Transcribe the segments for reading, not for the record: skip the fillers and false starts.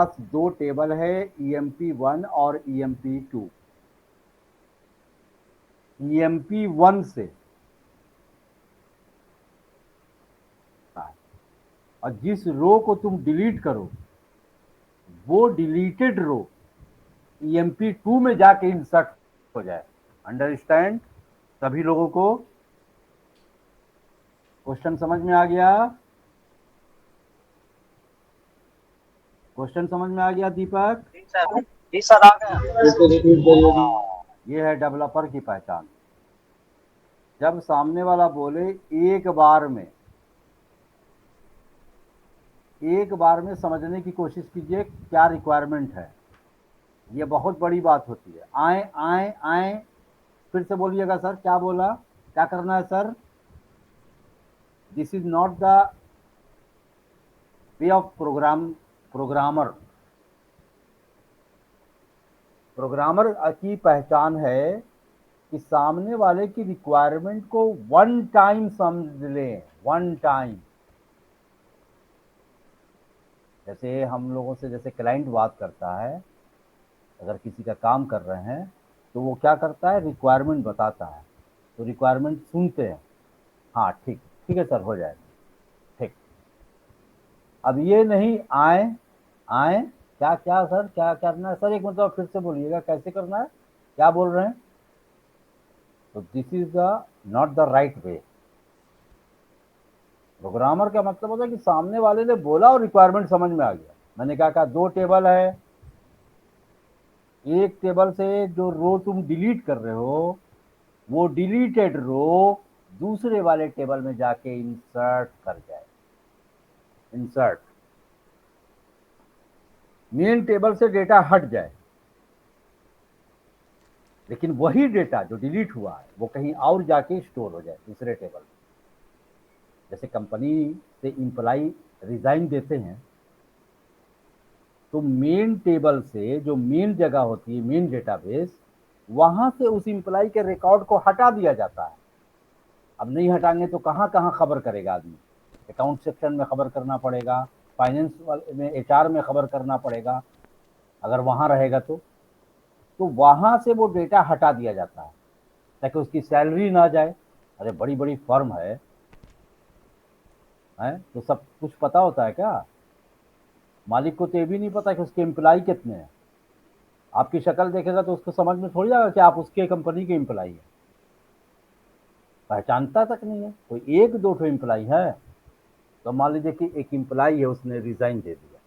पास दो टेबल है, EMP1 और EMP2। EMP1 से और जिस रो को तुम डिलीट करो वो डिलीटेड रो EMP2 में जाके इंसर्ट हो जाए। अंडरस्टैंड? सभी लोगों को क्वेश्चन समझ में आ गया? क्वेश्चन समझ में आ गया दीपक? जी सर आ गया। ये है डेवलपर की पहचान। जब सामने वाला बोले एक बार में समझने की कोशिश कीजिए क्या रिक्वायरमेंट है। ये बहुत बड़ी बात होती है। आए आए आए, फिर से बोलिएगा सर, क्या बोला, क्या करना है sir? This is not the way of programmer. Programmer की पहचान है कि सामने वाले की रिक्वायरमेंट को वन टाइम समझ लें, वन टाइम। जैसे हम लोगों से जैसे क्लाइंट बात करता है, अगर किसी का काम कर रहे हैं तो वो क्या करता है, रिक्वायरमेंट बताता है, तो रिक्वायरमेंट सुनते हैं, हाँ ठीक, ठीक है सर हो जाएगा, ठीक। अब ये नहीं आए आए, क्या क्या सर, क्या करना है सर, एक मतलब फिर से बोलिएगा कैसे करना है, क्या बोल रहे हैं? तो this is the not the right way. Programmer का मतलब होता है कि सामने वाले ने बोला और रिक्वायरमेंट समझ में आ गया। मैंने क्या कहा, दो टेबल है, एक टेबल से जो रो तुम डिलीट कर रहे हो वो डिलीटेड रो दूसरे वाले टेबल में जाके इंसर्ट कर जाए। इंसर्ट, मेन टेबल से डेटा हट जाए, लेकिन वही डेटा जो डिलीट हुआ है वो कहीं और जाके स्टोर हो जाए दूसरे टेबल में। जैसे कंपनी से इंप्लाई रिजाइन देते हैं तो मेन टेबल से जो मेन जगह होती है, मेन डेटाबेस, वहां से उस इंप्लाई के रिकॉर्ड को हटा दिया जाता है। अब नहीं हटाएंगे तो कहाँ कहाँ खबर करेगा आदमी? अकाउंट सेक्शन में खबर करना पड़ेगा, फाइनेंस में, HR में खबर करना पड़ेगा, अगर वहां रहेगा तो वहां से वो डेटा हटा दिया जाता है ताकि उसकी सैलरी ना जाए। अरे बड़ी बड़ी फर्म है तो सब कुछ पता होता है क्या? मालिक को तो ये भी नहीं पता कि उसके एम्प्लाई कितने हैं। आपकी शक्ल देखेगा तो उसको समझ में थोड़ी आएगा कि आप उसके कंपनी के एम्प्लाई हैं। पहचानता तक नहीं है। कोई एक दो ठो एम्प्लाई है तो मान लीजिए कि एक एम्प्लाई है, उसने रिजाइन दे दिया,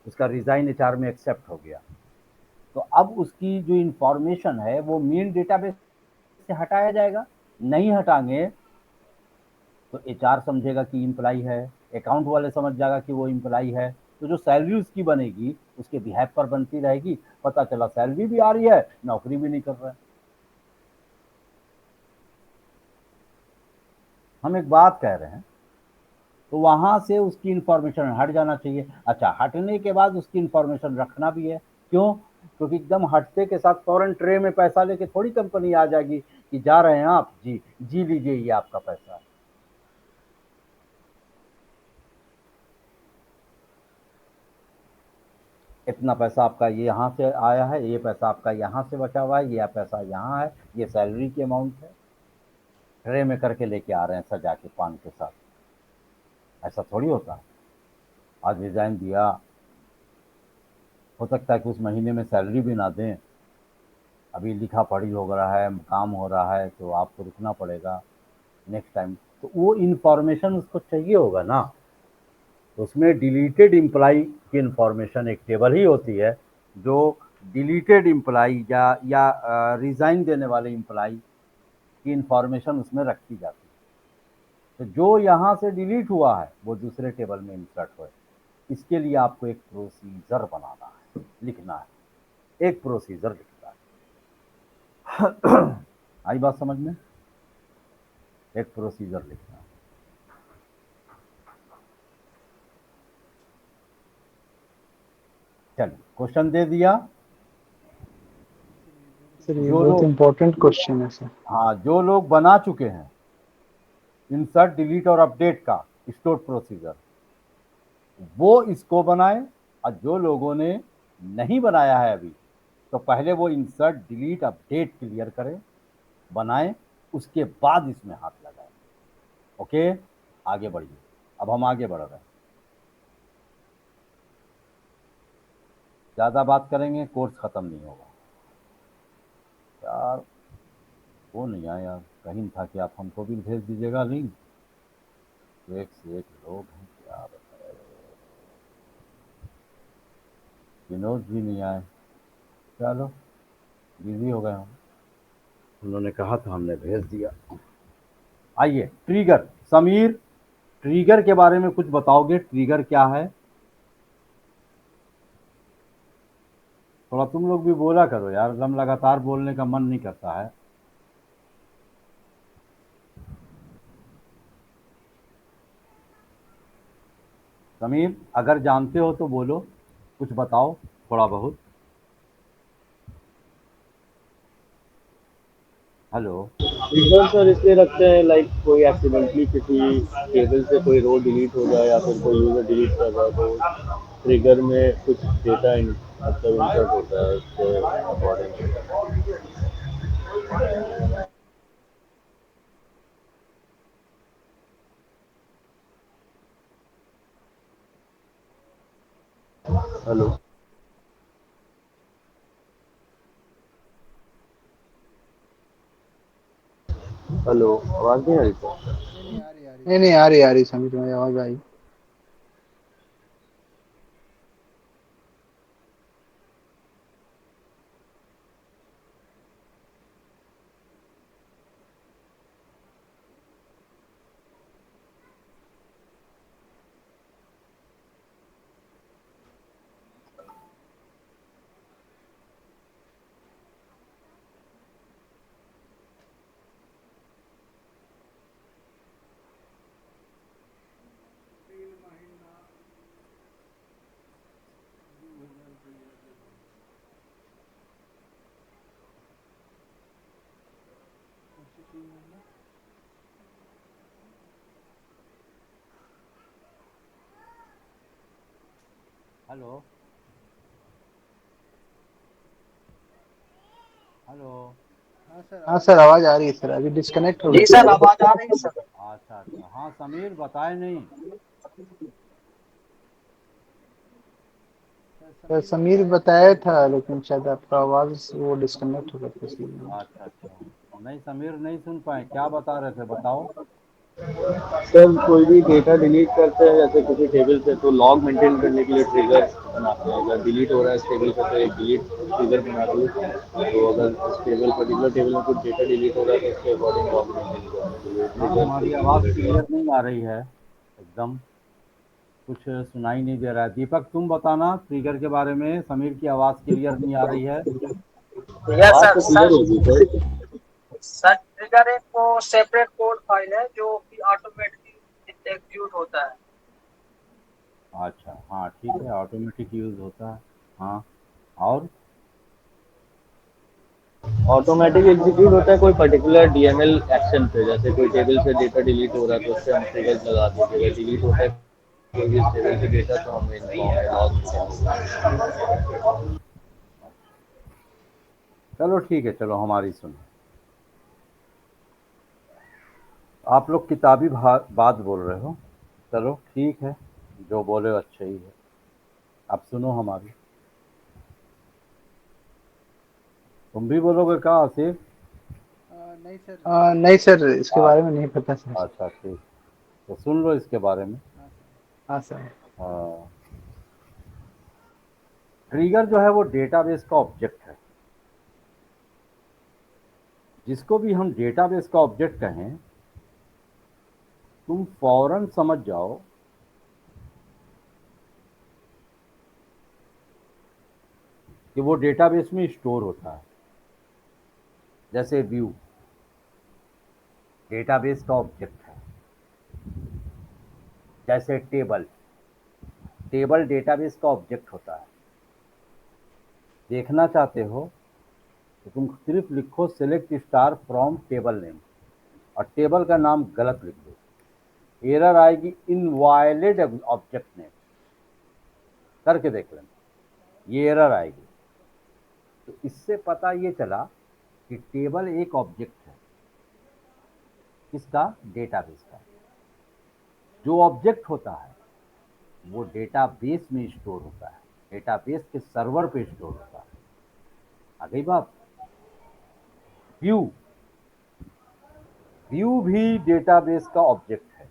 उसका रिजाइन HR में एक्सेप्ट हो गया, तो अब उसकी जो इंफॉर्मेशन है वो मेन डेटाबेस से हटाया जाएगा। नहीं हटाएंगे तो HR समझेगा कि एम्प्लाई है, अकाउंट वाले समझ जाएगा कि वो एम्प्लाई है, तो जो सैलरी उसकी बनेगी उसके बिहाफ पर बनती रहेगी। पता चला सैलरी भी आ रही है, नौकरी भी नहीं कर रहा है। हम एक बात कह रहे हैं, तो वहां से उसकी इंफॉर्मेशन हट जाना चाहिए। अच्छा, हटने के बाद उसकी इंफॉर्मेशन रखना भी है। क्यों? क्योंकि एकदम हटते के साथ फौरन ट्रे में पैसा लेके थोड़ी कंपनी आ जाएगी कि जा रहे हैं आप, जी जी लीजिए ये आपका पैसा। इतना पैसा आपका ये यहाँ से आया है, ये पैसा आपका यहाँ से बचा हुआ है, ये पैसा यहाँ है, ये सैलरी की अमाउंट है। ट्रे में करके लेके आ रहे हैं सजा के पान के साथ। ऐसा थोड़ी होता है। आज रिजाइन दिया, हो सकता है कि उस महीने में सैलरी भी ना दें, अभी लिखा पढ़ी हो रहा है, काम हो रहा है, तो आपको रुकना पड़ेगा नेक्स्ट टाइम। तो वो इंफॉर्मेशन उसको चाहिए होगा ना। तो उसमें डिलीटेड एम्प्लाई की इंफॉर्मेशन एक टेबल ही होती है जो डिलीटेड एम्प्लाई या रिजाइन देने वाले एम्प्लाई की इंफॉर्मेशन उसमें रखी जाती है। तो जो यहाँ से डिलीट हुआ है वो दूसरे टेबल में इंसर्ट हो। इसके लिए आपको एक प्रोसीजर बनाना है, लिखना है, एक प्रोसीजर लिखना है। आई बात समझ में? एक प्रोसीजर लिखना है। चलिए, क्वेश्चन दे दिया। सर ये जो बहुत लोग, इम्पोर्टेंट क्वेश्चन है सर। हाँ, जो लोग बना चुके हैं इंसर्ट, डिलीट और अपडेट का स्टोर प्रोसीजर, वो इसको बनाए और जो लोगों ने नहीं बनाया है अभी, तो पहले वो इंसर्ट डिलीट अपडेट क्लियर करें, बनाएं, उसके बाद इसमें हाथ लगाएं। ओके, आगे बढ़िए। अब हम आगे बढ़ रहे हैं, ज़्यादा बात करेंगे कोर्स ख़त्म नहीं होगा यार। वो नहीं आया यार, कहीं था कि आप हमको भी भेज दीजिएगा लिंक। एक से एक लोग हैं, क्या बताए। विनोद भी नहीं आए, चलो बिजी हो गए हम। उन्होंने कहा था, हमने भेज दिया। आइए, ट्रिगर। समीर, ट्रिगर के बारे में कुछ बताओगे? ट्रिगर क्या है? थोड़ा तुम लोग भी बोला करो यार, एकदम लगातार बोलने का मन नहीं करता है। समीर, अगर जानते हो तो बोलो, कुछ बताओ थोड़ा बहुत। हेलो। ट्रिगर सर इसलिए रखते हैं, लाइक कोई एक्सीडेंटली किसी टेबल से कोई रो डिलीट हो जाए या फिर कोई यूजर डिलीट कर रहा है तो ट्रिगर में कुछ डेटा मतलब इंसर्ट होता है उसके अकॉर्डिंग। हेलो हेलो, आवाज नहीं आ रही सर? नहीं नहीं, आ रही समझ में आवाज आई। हेलो। हेलो। हाँ सर, आवाज आ रही है सर, अभी डिस्कनेक्ट हो जी गई सर, थी। आवाज आ रही है सर। अच्छा अच्छा, हाँ समीर बताए नहीं। सर समीर बताया था, लेकिन शायद आपका आवाज वो डिस्कनेक्ट हो गया था इसलिए। अच्छा अच्छा, नहीं समीर नहीं सुन पाए, क्या बता रहे थे बताओ। सर कोई भी डेटा डिलीट करते हैं जैसे किसी टेबल से तो लॉग मेंटेन करने के लिए ट्रिगर बनाते हैं। अगर डिलीट हो रहा है इस टेबल से तो एक डिलीट ट्रिगर बना दिए, तो अगर इस टेबल पर्टिकुलर टेबल में कुछ डेटा डिलीट हो रहा है तो उसके अकॉर्डिंग लॉग मेंटेन करने के लिए हाँ, ट्रिगर तुम्हारी यूज आवाज़ करेगा। क्लियर नहीं आ रही है एकदम, कुछ सुनाई नहीं दे रहा है। दीपक तुम बताना ट्रिगर के बारे में, समीर की आवाज़ क्लियर नहीं आ रही है। यस आवाज सर। तो क्लियर होगी सर। सर ट्रिगर एक वो सेपरेट कोड फाइल है जो कि ऑटोमेटिकली एग्जीक्यूट होता है। अच्छा हाँ ठीक है, ऑटोमेटिक यूज़ होता है। हाँ, और ऑटोमेटिक एग्जीक्यूट होता है कोई पर्टिकुलर डीएमएल एक्शन पे, जैसे कोई टेबल से डेटा डिलीट हो रहा है तो उससे हम ट्रिगर्स लगा देते हैं। डिलीट होता है कोई भी टेबल से डेटा तो हम लॉग। चलो ठीक है, चलो हमारी सुनो। आप लोग किताबी बात बोल रहे हो, चलो ठीक है, जो बोले अच्छा ही है। अब सुनो हमारी। तुम भी बोलोगे क्या आसिफ? नहीं सर, इसके हाँ, बारे में नहीं पता सर। अच्छा ठीक, तो सुन लो इसके बारे में। हाँ सर। हाँ, ट्रिगर जो है वो डेटाबेस का ऑब्जेक्ट है। जिसको भी हम डेटाबेस का ऑब्जेक्ट कहें, तुम फौरन समझ जाओ कि वो डेटाबेस में स्टोर होता है। जैसे व्यू डेटाबेस का ऑब्जेक्ट है, जैसे टेबल, टेबल डेटाबेस का ऑब्जेक्ट होता है। देखना चाहते हो तो तुम सिर्फ लिखो select star from table name, और टेबल का नाम गलत लिख दो, एरर आएगी इनवायलिड ऑब्जेक्ट नेम। करके देख लेना, ये एरर आएगी। तो इससे पता ये चला कि टेबल एक ऑब्जेक्ट है, किसका? डेटाबेस का। जो ऑब्जेक्ट होता है वो डेटाबेस में स्टोर होता है, डेटाबेस के सर्वर पे स्टोर होता है। आ गई बात? व्यू, व्यू भी डेटाबेस का ऑब्जेक्ट है,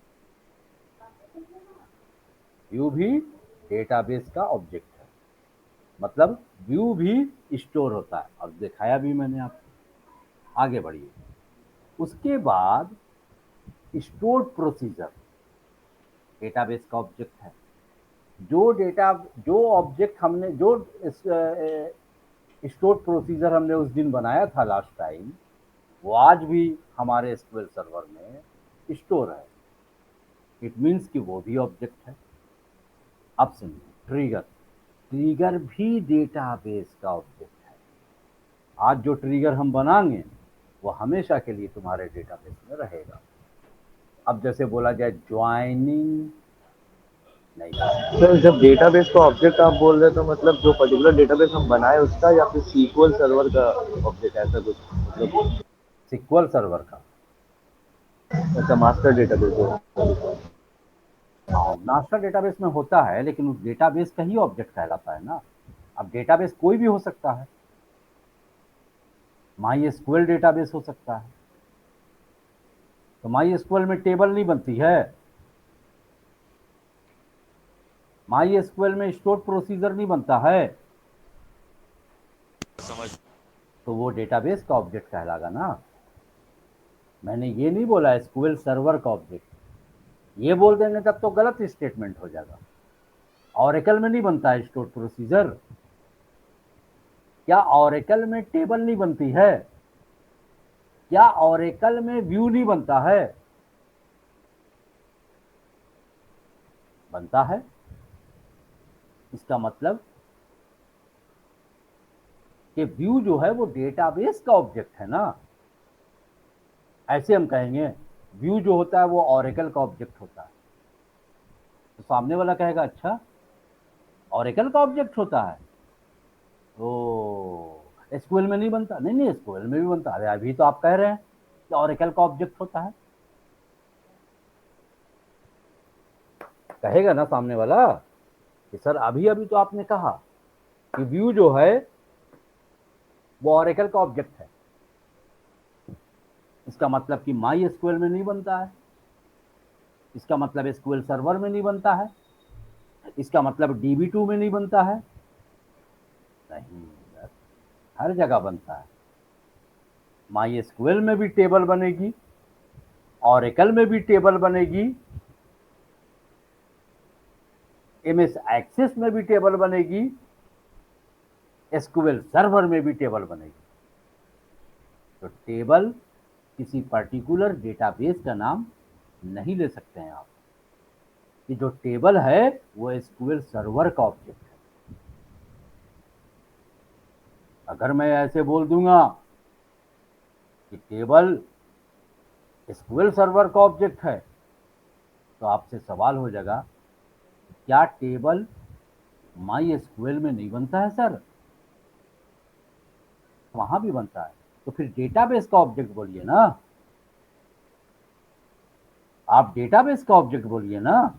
व्यू भी डेटाबेस का ऑब्जेक्ट है, मतलब व्यू भी स्टोर होता है, और दिखाया भी मैंने आपको। आगे बढ़िए। उसके बाद स्टोर्ड प्रोसीजर डेटाबेस का ऑब्जेक्ट है। जो ऑब्जेक्ट हमने, जो स्टोर्ड प्रोसीजर हमने उस दिन बनाया था लास्ट टाइम, वो आज भी हमारे एसक्यूएल सर्वर में स्टोर है। इट मीन्स कि वो भी ऑब्जेक्ट है। अब सुनिए, ट्रिगर, ट्रिगर भी डेटाबेस का ऑब्जेक्ट है। आज जो ट्रिगर हम बनाएंगे वो हमेशा के लिए तुम्हारे डेटाबेस में रहेगा। अब जैसे बोला जाए ज्वाइनिंग, नहीं, सर जब डेटाबेस का ऑब्जेक्ट आप बोल रहे हैं तो मतलब जो पर्टिकुलर डेटाबेस हम बनाए उसका, या फिर सीक्वल सर्वर का ऑब्जेक्ट, ऐसा कुछ मतलब? सिक्वल सर्वर का। अच्छा, मास्टर डेटाबेस हो। हाँ, मास्टर डेटाबेस में होता है, लेकिन उस डेटाबेस का ही ऑब्जेक्ट कहलाता है ना। अब डेटाबेस कोई भी हो सकता है, माई एसक्यूएल डेटाबेस हो सकता है। तो माई एसक्यूएल में टेबल नहीं बनती है, माई एसक्यूएल में स्टोर प्रोसीजर नहीं बनता है, समझ। तो वो डेटाबेस का ऑब्जेक्ट कहलागा ना। मैंने ये नहीं बोला एसक्यूएल सर्वर का ऑब्जेक्ट, ये बोल देंगे तब तो गलत स्टेटमेंट हो जाएगा। ऑरेकल में नहीं बनता है स्टोर प्रोसीजर। क्या ऑरेकल में टेबल नहीं बनती है? क्या ऑरेकल में व्यू नहीं बनता है? बनता है। इसका मतलब कि व्यू जो है वो डेटाबेस का ऑब्जेक्ट है ना। ऐसे हम कहेंगे व्यू जो होता है वो ऑरेकल का ऑब्जेक्ट होता है, तो सामने वाला कहेगा अच्छा ऑरेकल का ऑब्जेक्ट होता है, तो एसक्यूएल में नहीं बनता। नहीं नहीं, एसक्यूएल में भी बनता है। अरे अभी तो आप कह रहे हैं कि ऑरेकल का ऑब्जेक्ट होता है, कहेगा ना सामने वाला कि सर अभी अभी तो आपने कहा कि व्यू जो है वो ऑरेकल का ऑब्जेक्ट है। इसका मतलब कि माई एसक्यूएल में नहीं बनता है, इसका मतलब एसक्यूएल सर्वर में नहीं बनता है, इसका मतलब DB2 में नहीं बनता है। नहीं, हर जगह बनता है। माई एसक्यूएल में भी टेबल बनेगी, ऑरेकल में भी टेबल बनेगी, MS एक्सेस में भी टेबल बनेगी, एसक्यूएल सर्वर में भी टेबल बनेगी। तो टेबल किसी पर्टिकुलर डेटाबेस का नाम नहीं ले सकते हैं आप, कि जो टेबल है वो एसक्यूएल सर्वर का ऑब्जेक्ट है। अगर मैं ऐसे बोल दूंगा कि टेबल एसक्यूएल सर्वर का ऑब्जेक्ट है, तो आपसे सवाल हो जाएगा क्या टेबल माई एसक्यूएल में नहीं बनता है सर? वहां भी बनता है, तो फिर डेटाबेस का ऑब्जेक्ट बोलिए ना, आप डेटाबेस का ऑब्जेक्ट बोलिए ना।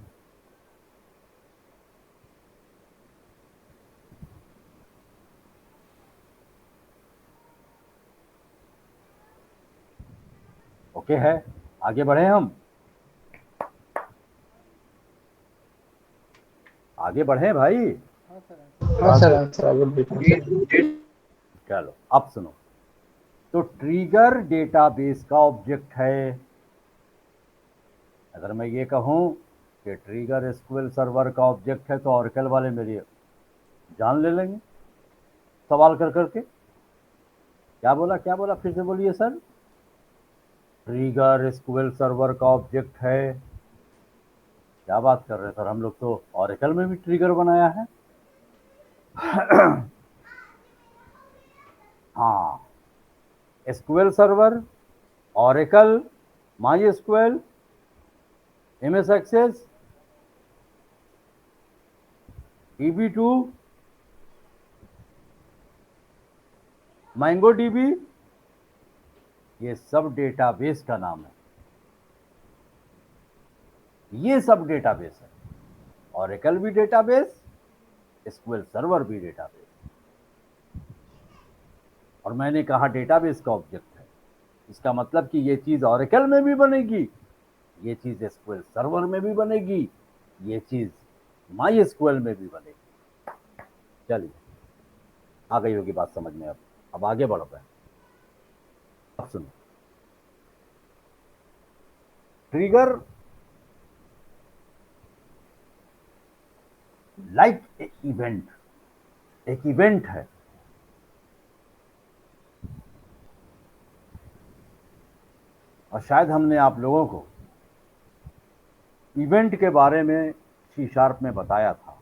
ओके है, आगे बढ़े हम, आगे बढ़े भाई। हाँ सर, आंसर आगे देखिए। चलो अब सुनो, तो ट्रिगर डेटाबेस का ऑब्जेक्ट है। अगर मैं ये कहूं कि ट्रिगर एसक्यूएल सर्वर का ऑब्जेक्ट है, तो ऑरेकल वाले मेरी जान ले लेंगे सवाल कर करके। क्या बोला, क्या बोला, फिर से बोलिए सर। ट्रिगर एसक्यूएल सर्वर का ऑब्जेक्ट है। क्या बात कर रहे हैं सर, हम लोग तो ऑरेकल में भी ट्रिगर बनाया है। हाँ, SQL server, Oracle, my SQL, MS access, DB2, Mongo DB, ये सब डेटाबेस का नाम है। ये सब डेटाबेस है। ओरेकल भी डेटाबेस, एसक्यूएल सर्वर भी डेटाबेस। और मैंने कहा डेटाबेस का ऑब्जेक्ट है, इसका मतलब कि ये चीज ओरेकल में भी बनेगी, ये चीज एसक्यूएल सर्वर में भी बनेगी, ये चीज माई एसक्यूएल में भी बनेगी। चलिए, आ गई होगी बात समझ में। अब आगे बढ़ते हैं। अब सुनो, ट्रिगर लाइक ए इवेंट, एक इवेंट है। और शायद हमने आप लोगों को इवेंट के बारे में सी शार्प में बताया था।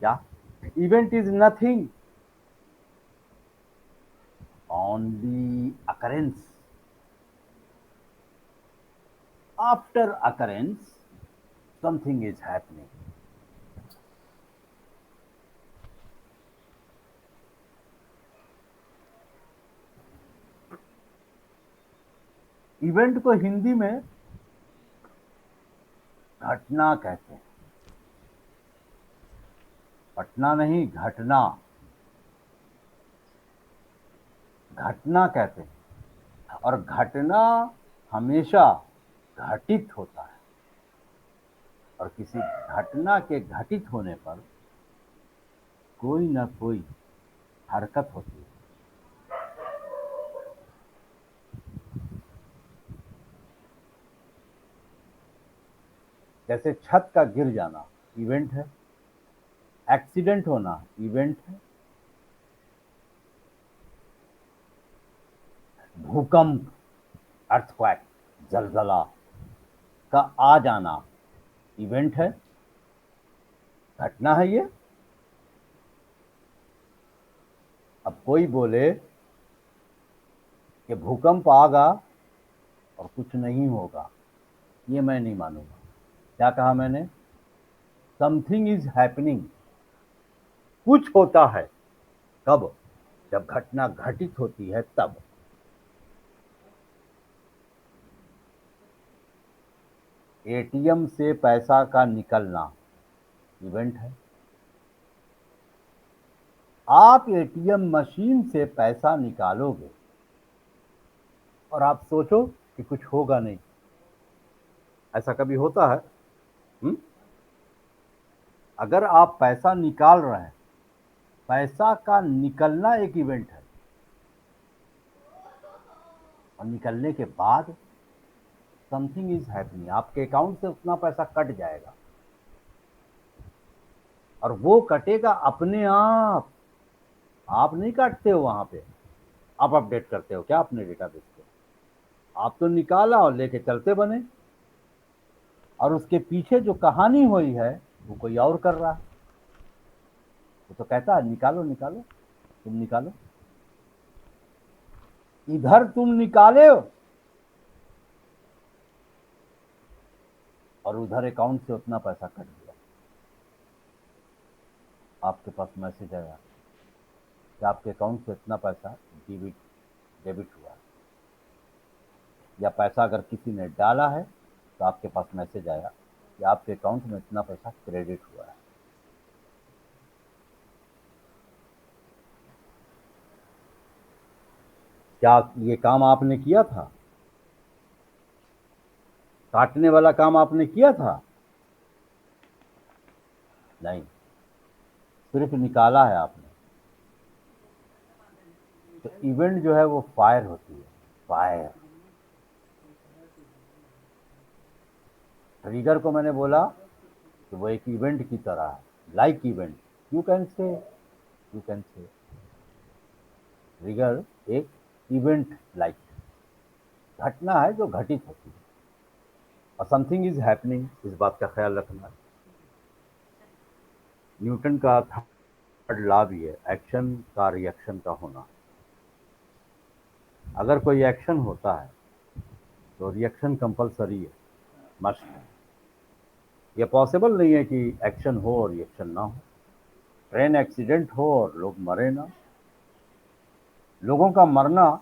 क्या? Event is nothing, only occurrence. After occurrence something is happening. Event को हिंदी में घटना कहते हैं। पटना नहीं, घटना, घटना कहते हैं। और घटना हमेशा घटित होता है, और किसी घटना के घटित होने पर कोई ना कोई हरकत होती है। जैसे छत का गिर जाना इवेंट है, एक्सीडेंट होना इवेंट है, भूकंप, अर्थक्वेक, जलजला का आ जाना इवेंट है, घटना है ये। अब कोई बोले कि भूकंप आगा और कुछ नहीं होगा, ये मैं नहीं मानूंगा। क्या कहा मैंने? समथिंग इज हैपनिंग, कुछ होता है। कब? जब घटना घटित होती है तब। एटीएम से पैसा का निकलना इवेंट है। आप एटीएम मशीन से पैसा निकालोगे और आप सोचो कि कुछ होगा नहीं। ऐसा कभी होता है? अगर आप पैसा निकाल रहे हैं, पैसा का निकलना एक इवेंट है, और निकलने के बाद समथिंग इज हैपनिंग, आपके अकाउंट से उतना पैसा कट जाएगा, और वो कटेगा अपने आप नहीं काटते हो वहां पे। आप अपडेट करते हो क्या अपने डेटाबेस को? आप तो निकाला और लेके चलते बने, और उसके पीछे जो कहानी हुई है वो कोई और कर रहा है। वो तो कहता है निकालो निकालो, तुम निकालो। इधर तुम निकाले हो और उधर अकाउंट से उतना पैसा कट गया। आपके पास मैसेज आया कि आपके अकाउंट से इतना पैसा डेबिट हुआ, या पैसा अगर किसी ने डाला है तो आपके पास मैसेज आया कि आपके अकाउंट में इतना पैसा क्रेडिट हुआ है। क्या ये काम आपने किया था? काटने वाला काम आपने किया था? नहीं, सिर्फ निकाला है आपने। तो इवेंट जो है वो फायर होती है, फायर। ट्रिगर को मैंने बोला कि वो एक इवेंट की तरह है, like event. You can say trigger एक इवेंट लाइक घटना है जो घटित होती है, और समथिंग इज हैपनिंग, इस बात का ख्याल रखना है। न्यूटन का थर्ड लॉ भी है, एक्शन का रिएक्शन का होना। अगर कोई एक्शन होता है तो रिएक्शन कंपलसरी है, मस्ट है। यह पॉसिबल नहीं है कि एक्शन हो और रिएक्शन ना हो। ट्रेन एक्सीडेंट हो और लोग मरे ना। लोगों का मरना,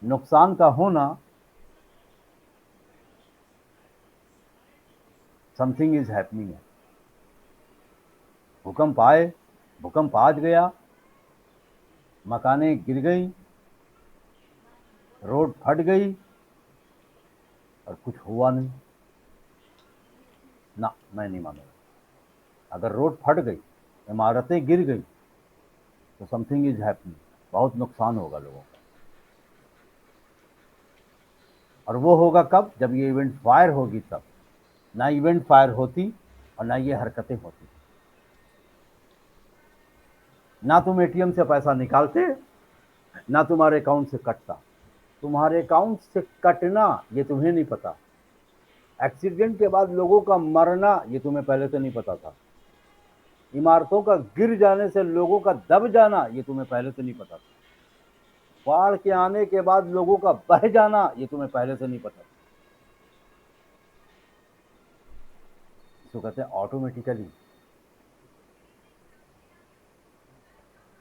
नुकसान का होना, समथिंग इज हैपनिंग है। भूकंप आए, भूकंप आज गया, मकानें गिर गई, रोड फट गई और कुछ हुआ नहीं ना। मैं नहीं मानूंगा। अगर रोड फट गई, इमारतें गिर गई, तो समथिंग इज हैपनिंग, बहुत नुकसान होगा लोगों का। और वो होगा कब? जब ये इवेंट फायर होगी तब। ना इवेंट फायर होती और ना ये हरकतें होती। ना तुम एटीएम से पैसा निकालते, ना तुम्हारे अकाउंट से कटता। तुम्हारे अकाउंट से कटना ये तुम्हें नहीं पता। एक्सीडेंट के बाद लोगों का मरना ये तुम्हें पहले से नहीं पता था। इमारतों का गिर जाने से लोगों का दब जाना ये तुम्हें पहले से नहीं पता था। बाढ़ के आने के बाद लोगों का बह जाना ये तुम्हें पहले से नहीं पता था। इसको कहते हैं ऑटोमेटिकली।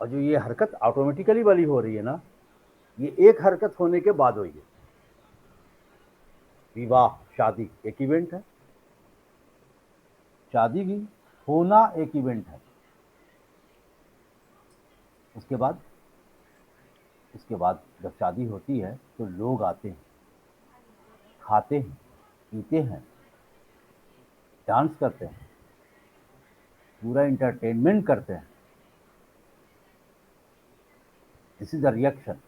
और जो ये हरकत ऑटोमेटिकली वाली हो रही है ना, ये एक हरकत होने के बाद हुई है। विवाह, शादी एक इवेंट है। शादी भी होना एक इवेंट है। उसके बाद जब शादी होती है तो लोग आते हैं, खाते हैं, पीते हैं, डांस करते हैं, पूरा इंटरटेनमेंट करते हैं। दिस इज अ रिएक्शन,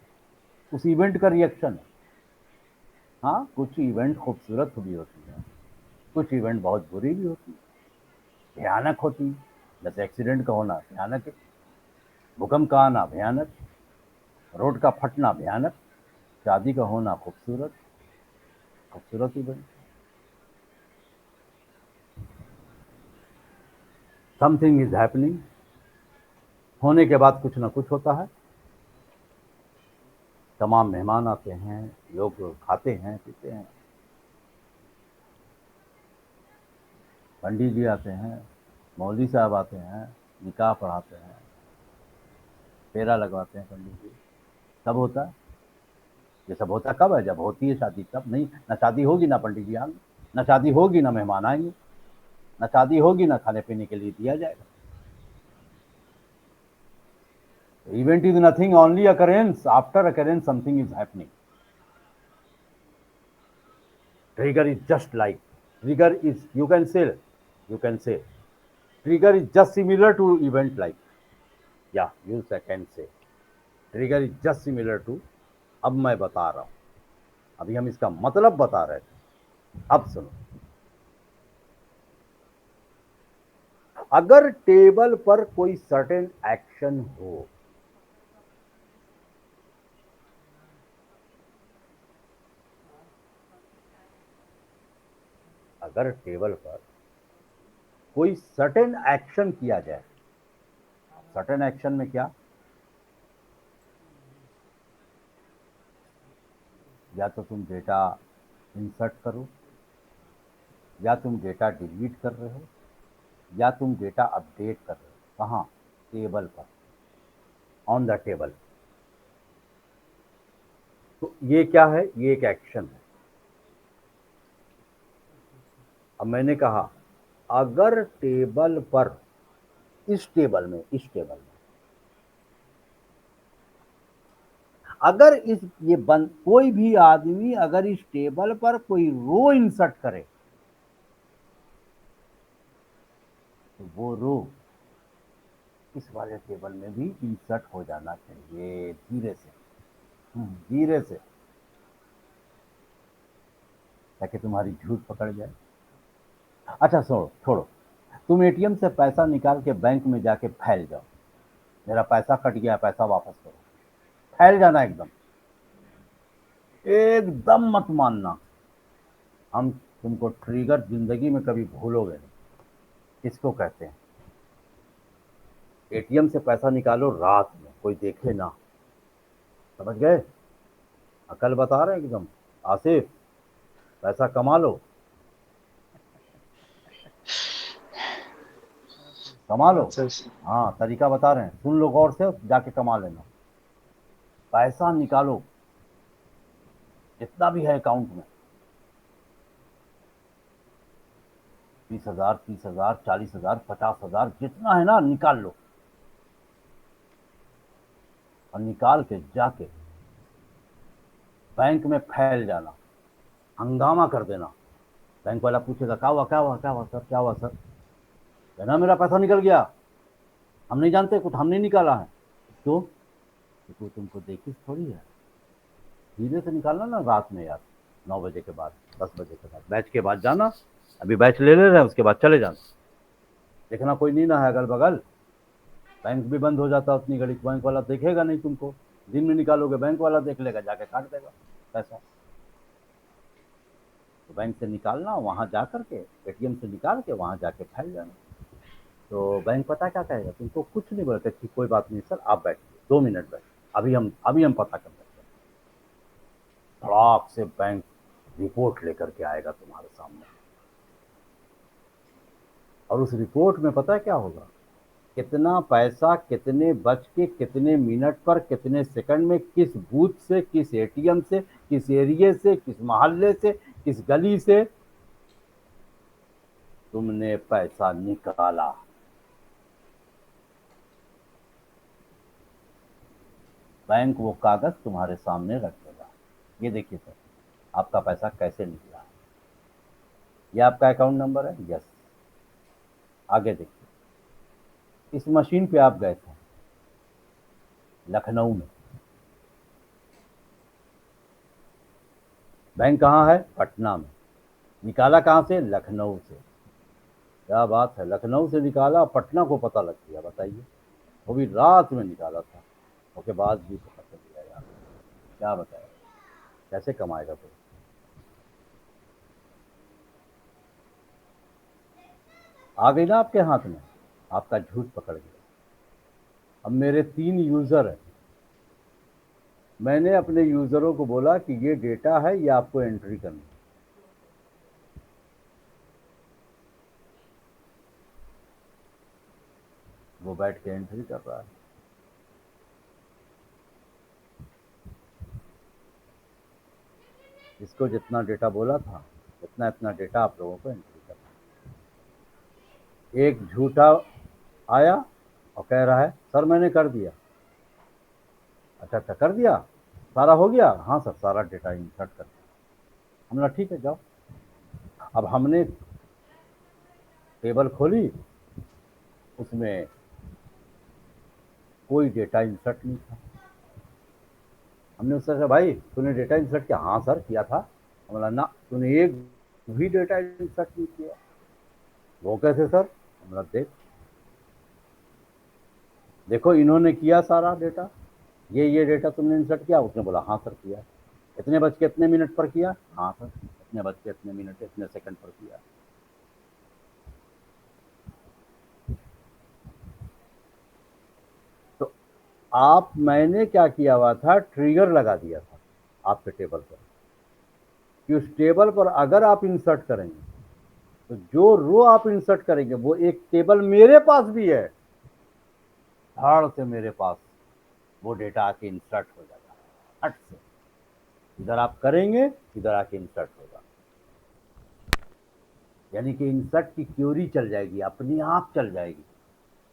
उस इवेंट का रिएक्शन है। हाँ, कुछ इवेंट खूबसूरत भी होती है, कुछ इवेंट बहुत बुरी भी होती है, भयानक होती है। जैसे एक्सीडेंट का होना भयानक है, भूकंप का आना भयानक, रोड का फटना भयानक, शादी का होना खूबसूरत इवेंट। समथिंग इज हैपनिंग, होने के बाद कुछ ना कुछ होता है। तमाम मेहमान आते हैं, लोग खाते हैं, पीते हैं, पंडित जी आते हैं, मौलवी साहब आते हैं, निकाह पढ़ाते हैं, फेरा लगवाते हैं पंडित जी। सब होता है। ये सब होता कब है? जब होती है शादी, तब नहीं। ना शादी होगी ना पंडित जी आएंगे, ना शादी होगी ना मेहमान आएंगे, ना शादी होगी ना खाने पीने के लिए दिया जाएगा। Event is nothing, only occurrence. After occurrence something is happening. Trigger is just like, trigger is, you can say, trigger is just similar to event like. Yeah, you can say. Trigger is just similar to, अब मैं बता रहा हूं, अभी हम इसका मतलब बता रहे थे, अब सुनो। अगर टेबल पर कोई सर्टेन एक्शन हो, अगर टेबल पर कोई सर्टेन एक्शन किया जाए, सर्टेन एक्शन में क्या? या तो तुम डेटा इंसर्ट करो, या तुम डेटा डिलीट कर रहे हो, या तुम डेटा अपडेट कर रहे हो। कहाँ? टेबल पर, ऑन द टेबल। तो ये क्या है? ये एक एक्शन है। अब मैंने कहा अगर टेबल पर, इस टेबल में अगर कोई भी आदमी अगर इस टेबल पर कोई रो इंसर्ट करे, तो वो रो इस वाले टेबल में भी इंसर्ट हो जाना चाहिए, धीरे से, ताकि तुम्हारी झूठ पकड़ जाए। अच्छा छोड़ो, तुम एटीएम से पैसा निकाल के बैंक में जाके फैल जाओ, मेरा पैसा कट गया, पैसा वापस करो। फैल जाना एकदम मत मानना। हम तुमको ट्रिगर जिंदगी में कभी भूलोगे नहीं। इसको कहते हैं, एटीएम से पैसा निकालो रात में, कोई देखे ना। समझ गए? अकल बता रहे हैं एकदम। आसिफ, पैसा कमा लो, कमा लो। अच्छा अच्छा। हाँ, तरीका बता रहे हैं, सुन लो गौर से, जाके कमा लेना। पैसा निकालो जितना भी है अकाउंट में, 20,000, 30,000, 40,000, 50,000, जितना है ना निकाल लो, और निकाल के जाके बैंक में फैल जाना, हंगामा कर देना। बैंक वाला पूछेगा क्या हुआ, क्या हुआ, क्या हुआ सर, क्या हुआ सर? कहना मेरा पैसा निकल गया, हम नहीं जानते, कुछ हमने निकाला है। क्यों? क्योंकि तुमको देखी थोड़ी है, धीरे से निकालना ना, रात में यार, 9 बजे के बाद, 10 बजे के बाद, बैच के बाद जाना। अभी बैच ले रहे हैं, उसके बाद चले जाना, देखना कोई नहीं ना है अगल बगल। बैंक भी बंद हो जाता उतनी घड़ी, बैंक वाला देखेगा नहीं तुमको। दिन में निकालोगे, बैंक वाला देख लेगा, जाके काट देगा पैसा। तो बैंक से निकालना, वहाँ जा करके एटीएम से निकाल के वहाँ जाके फैल जाना। तो बैंक पता क्या कहेगा तुमको? कुछ नहीं बोलते, ठीक कोई बात नहीं सर, आप बैठिए, 2 मिनट बैठ, अभी हम पता कर लेते हैं। धड़ाक से बैंक रिपोर्ट लेकर के आएगा तुम्हारे सामने, और उस रिपोर्ट में पता है क्या होगा? कितना पैसा कितने बज के कितने मिनट पर कितने सेकंड में किस बूथ से, किस एटीएम से, किस एरिया से, किस मोहल्ले से, किस गली से तुमने पैसा निकाला। बैंक वो कागज तुम्हारे सामने रख देगा, ये देखिए सर आपका पैसा कैसे निकला, ये आपका अकाउंट नंबर है, यस। आगे देखिए, इस मशीन पे आप गए थे लखनऊ में, बैंक कहाँ है? पटना में। निकाला कहाँ से? लखनऊ से। क्या बात है, लखनऊ से निकाला, पटना को पता लग गया, बताइए, वो भी रात में निकाला था, उसके बाद भी पता चल गया यार, क्या बताया, कैसे कमाएगा कोई? आ गई ना आपके हाथ में, आपका झूठ पकड़ गया। अब मेरे 3 यूज़र हैं, मैंने अपने यूज़रों को बोला कि ये डेटा है, ये आपको एंट्री करनी है। वो बैठ के एंट्री कर रहा है। इसको जितना डेटा बोला था, इतना इतना डेटा आप लोगों को एंट्री करना है। एक झूठा आया और कह रहा है सर मैंने कर दिया। अच्छा अच्छा, कर दिया, सारा हो गया? हाँ सर, सारा डेटा इंसर्ट कर दिया। हमने ठीक है जाओ। अब हमने टेबल खोली, उसमें कोई डेटा इंसर्ट नहीं था। हमने उससे कहा भाई तूने डेटा इंसर्ट किया? हाँ सर किया था। बोला ना, तूने एक भी डेटा इंसर्ट नहीं किया। वो कैसे सर? हमरा देखो इन्होंने किया सारा डेटा, ये डेटा तुमने इंसर्ट किया? उसने बोला हाँ सर किया। इतने बज के इतने मिनट पर किया? हाँ सर, इतने बज के इतने मिनट इतने सेकंड पर किया। तो मैंने क्या किया हुआ था, ट्रिगर लगा दिया था आपके टेबल पर कि उस टेबल पर अगर आप इंसर्ट करेंगे तो जो रो आप इंसर्ट करेंगे वो एक टेबल मेरे पास भी है, धाड़ से मेरे पास वो डेटा आके इंसर्ट हो जाएगा, हट से इधर आप करेंगे, इधर आके इंसर्ट होगा। यानी कि इंसर्ट की क्यूरी चल जाएगी, अपने आप चल जाएगी।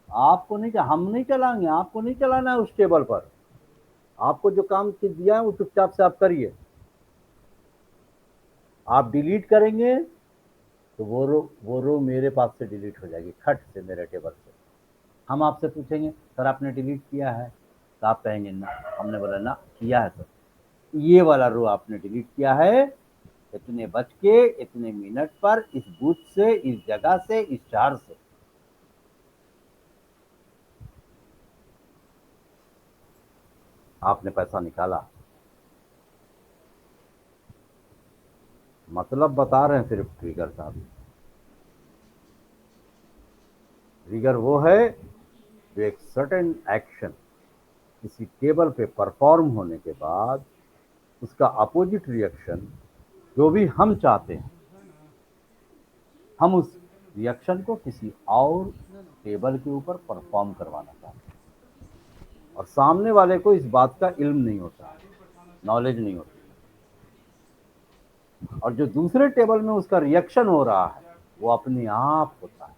आपको नहीं, हम नहीं चलाएंगे, आपको नहीं चलाना है उस टेबल पर। आपको जो काम दिया है वो चुपचाप से आप करिए। आप डिलीट करेंगे तो वो रो मेरे पास से डिलीट हो जाएगी, खट से मेरे टेबल से। हम आपसे पूछेंगे सर आपने डिलीट किया है? तो आप कहेंगे ना। हमने बोला ना किया है सर, ये वाला रो आपने डिलीट किया है, इतने बज के इतने मिनट पर, इस बूथ से, इस जगह से, इस शहर से। आपने पैसा निकाला, मतलब बता रहे हैं सिर्फ ट्रिगर साहब। ट्रिगर वो है जो एक सर्टेन एक्शन किसी टेबल पे परफॉर्म होने के बाद उसका अपोजिट रिएक्शन जो भी हम चाहते हैं, हम उस रिएक्शन को किसी और टेबल के ऊपर परफॉर्म करवाना चाहते हैं और सामने वाले को इस बात का इल्म नहीं होता, नॉलेज नहीं होती, और जो दूसरे टेबल में उसका रिएक्शन हो रहा है वो अपने आप होता है।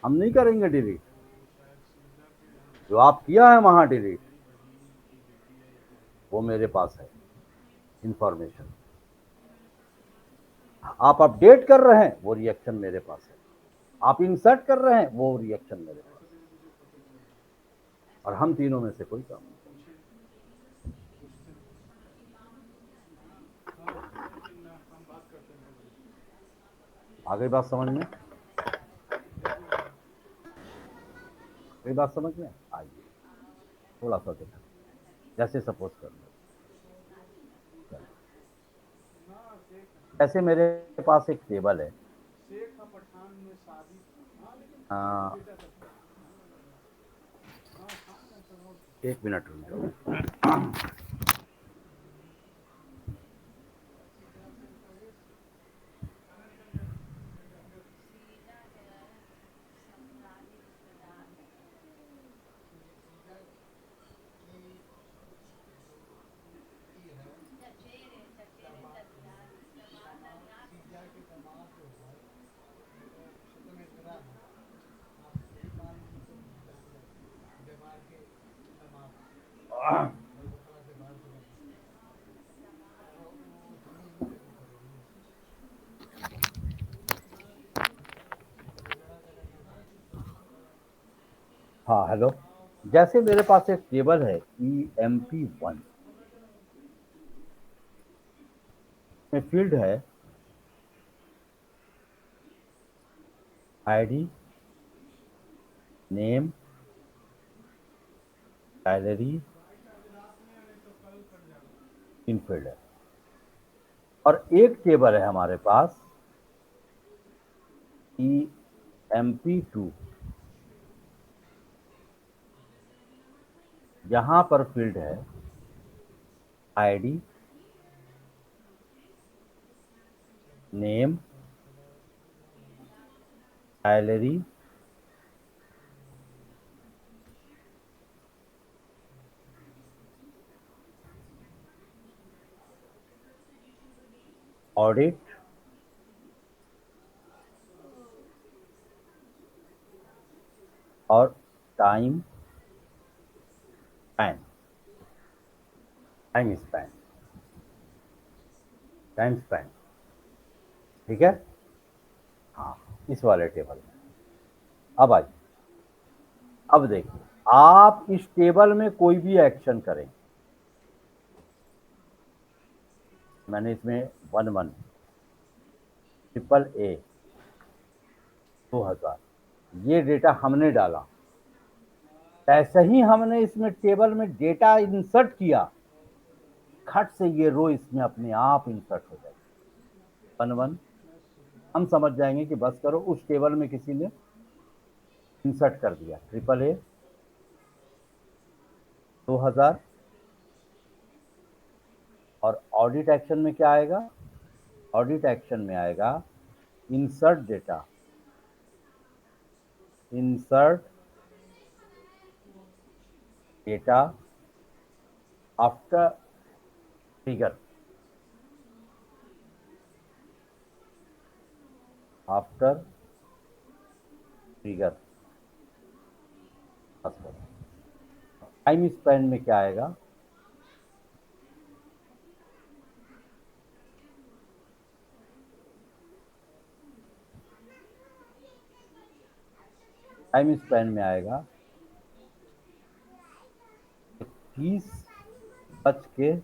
हम नहीं करेंगे डिलीट, जो आप किया है वहां डिलीट वो मेरे पास है इंफॉर्मेशन। आप अपडेट कर रहे हैं वो रिएक्शन मेरे पास है, आप इंसर्ट कर रहे हैं वो रिएक्शन मेरे पास है, और हम तीनों में से कोई काम नहीं करेंगे। आ गई बात समझ में? कोई बात समझ में आइए, थोड़ा सा देखो। जैसे सपोज कर लो, ऐसे मेरे पास एक टेबल है, एक मिनट रुक जाओ। हाँ हेलो, जैसे मेरे पास एक टेबल है EMP1 में फील्ड है ID, नेम, सैलरी, इन फील्ड है। और एक टेबल है हमारे पास EMP2 जहां पर फील्ड है ID, नेम, सैलरी, ऑडिट, और टाइम स्पैन, टाइम स्पैन, ठीक है। हाँ, इस वाले टेबल में अब आइए, अब देखिए आप इस टेबल में कोई भी एक्शन करें, मैंने इसमें 11 AAA 2000 ये डेटा हमने डाला, ऐसे ही हमने इसमें टेबल में डेटा इंसर्ट किया, खट से ये रो इसमें अपने आप इंसर्ट हो जाएगी 11। हम समझ जाएंगे कि बस करो, उस टेबल में किसी ने इंसर्ट कर दिया AAA 2000। और ऑडिट एक्शन में क्या आएगा? ऑडिट एक्शन में आएगा insert data, insert data after trigger, after trigger. Time span में क्या आएगा? टाइम स्पैन में आएगा 30:44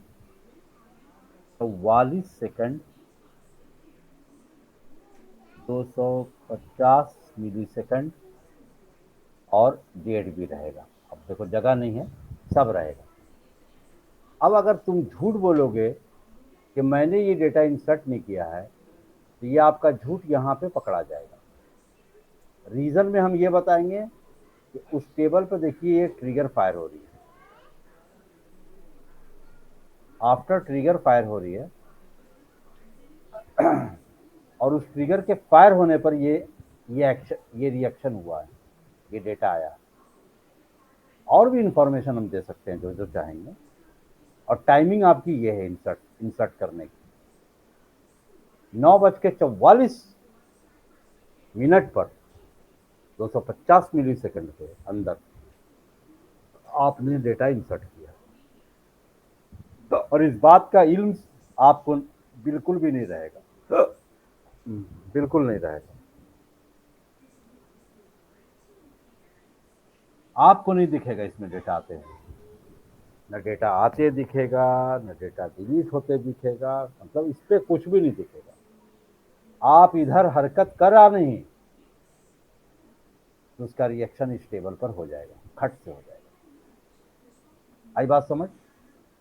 250 मिलीसेकंड, और डेट भी रहेगा। अब देखो जगह नहीं है, सब रहेगा। अब अगर तुम झूठ बोलोगे कि मैंने ये डेटा इंसर्ट नहीं किया है, तो ये आपका झूठ यहाँ पे पकड़ा जाएगा। रीजन में हम ये बताएंगे कि उस टेबल पर देखिए ये ट्रिगर फायर हो रही है, आफ्टर ट्रिगर फायर हो रही है, और उस ट्रिगर के फायर होने पर ये रिएक्शन हुआ है। ये डेटा आया। और भी इंफॉर्मेशन हम दे सकते हैं जो जो चाहेंगे, और टाइमिंग आपकी ये है इंसर्ट करने की। 9:44 पर 250 मिली सेकेंड के अंदर आपने डेटा इंसर्ट किया, और इस बात का इल्म आपको बिल्कुल भी नहीं रहेगा, बिल्कुल नहीं रहेगा। आपको नहीं दिखेगा इसमें डेटा आते हैं, न डेटा आते दिखेगा, न डेटा डिलीट होते दिखेगा, मतलब इस पर कुछ भी नहीं दिखेगा। आप इधर हरकत करा नहीं तो उसका रिएक्शन इस टेबल पर हो जाएगा, खट से हो जाएगा। आई बात समझ?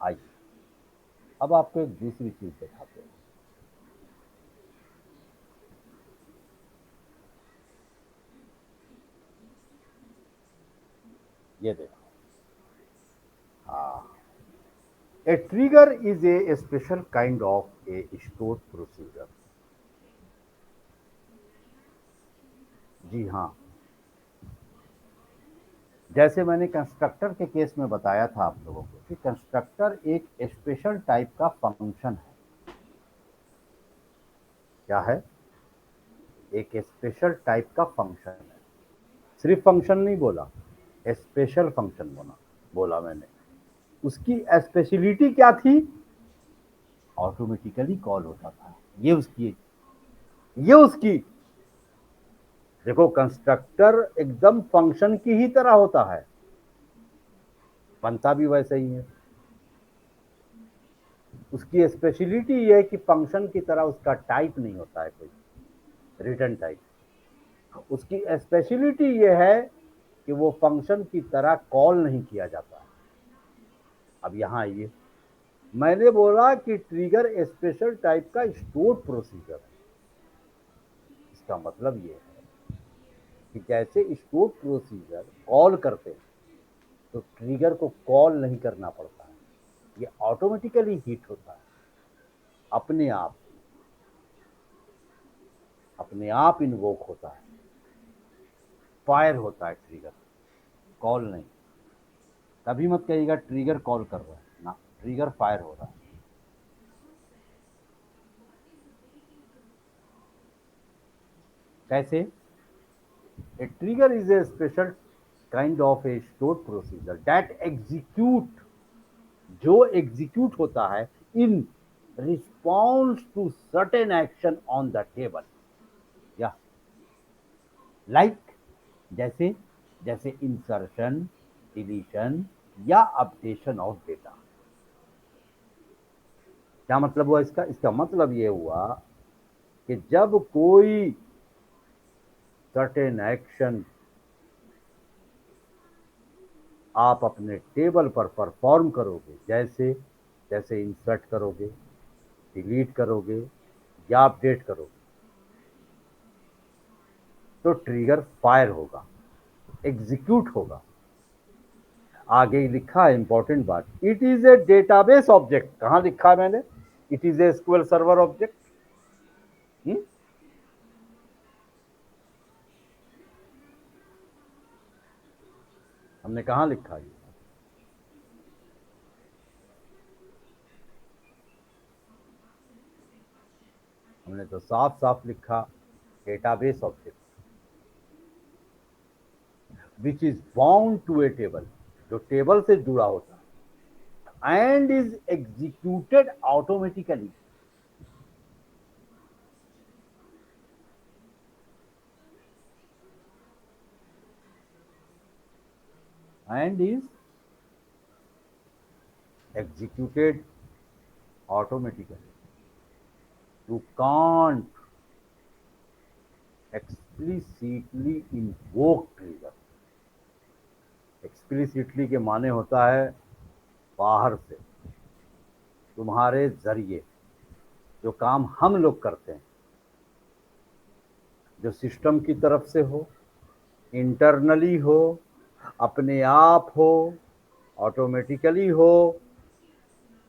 आई। अब आपको एक दूसरी चीज दिखाते हैं। ये देखो, हाँ, a trigger is a special kind of a store procedure. जी हाँ, जैसे मैंने कंस्ट्रक्टर के केस में बताया था आप लोगों को कि कंस्ट्रक्टर एक स्पेशल टाइप का फंक्शन है। क्या है? एक स्पेशल टाइप का फंक्शन है। सिर्फ फंक्शन नहीं बोला, स्पेशल फंक्शन बोला मैंने। उसकी स्पेशलिटी क्या थी? ऑटोमेटिकली कॉल होता था। ये उसकी देखो, कंस्ट्रक्टर एकदम फंक्शन की ही तरह होता है, बनता भी वैसे ही है। उसकी स्पेशलिटी ये है कि फंक्शन की तरह उसका टाइप नहीं होता है, कोई रिटर्न टाइप। उसकी स्पेशलिटी ये है कि वो फंक्शन की तरह कॉल नहीं किया जाता है। अब यहां आइए, मैंने बोला कि ट्रिगर स्पेशल टाइप का स्टोर प्रोसीजर है। इसका मतलब ये है कि जैसे स्टोर प्रोसीजर कॉल करते हैं तो ट्रिगर को कॉल नहीं करना पड़ता है, ये ऑटोमेटिकली हिट होता है, अपने आप इन्वोक होता है, फायर होता है ट्रिगर, कॉल नहीं। कभी मत कहिएगा ट्रिगर कॉल कर रहा है ना, ट्रिगर फायर हो रहा है। कैसे? A trigger is a special kind of a store procedure that execute, जो एग्जीक्यूट होता है in response to certain action on the table, या लाइक जैसे जैसे इंसर्शन, डिलीशन या अपडेशन ऑफ डेटा। क्या मतलब हुआ इसका? इसका मतलब ये हुआ कि जब कोई सर्टेन एक्शन आप अपने टेबल पर परफॉर्म करोगे, जैसे जैसे इंसर्ट करोगे, डिलीट करोगे या अपडेट करोगे, तो ट्रिगर फायर होगा, एग्जीक्यूट होगा। आगे लिखा है इंपॉर्टेंट बात, it is a database object. कहां लिखा है मैंने? It is a SQL server object. हमने कहां लिखा है? हमने तो साफ साफ लिखा, database object which is bound to a table, जो टेबल से जुड़ा होता है, and is executed automatically. And is executed automatically. You can't explicitly invoke trigger. explicitly के माने होता है बाहर से, तुम्हारे जरिए जो काम हम लोग करते हैं, जो सिस्टम की तरफ से हो, इंटरनली हो, अपने आप हो, ऑटोमेटिकली हो,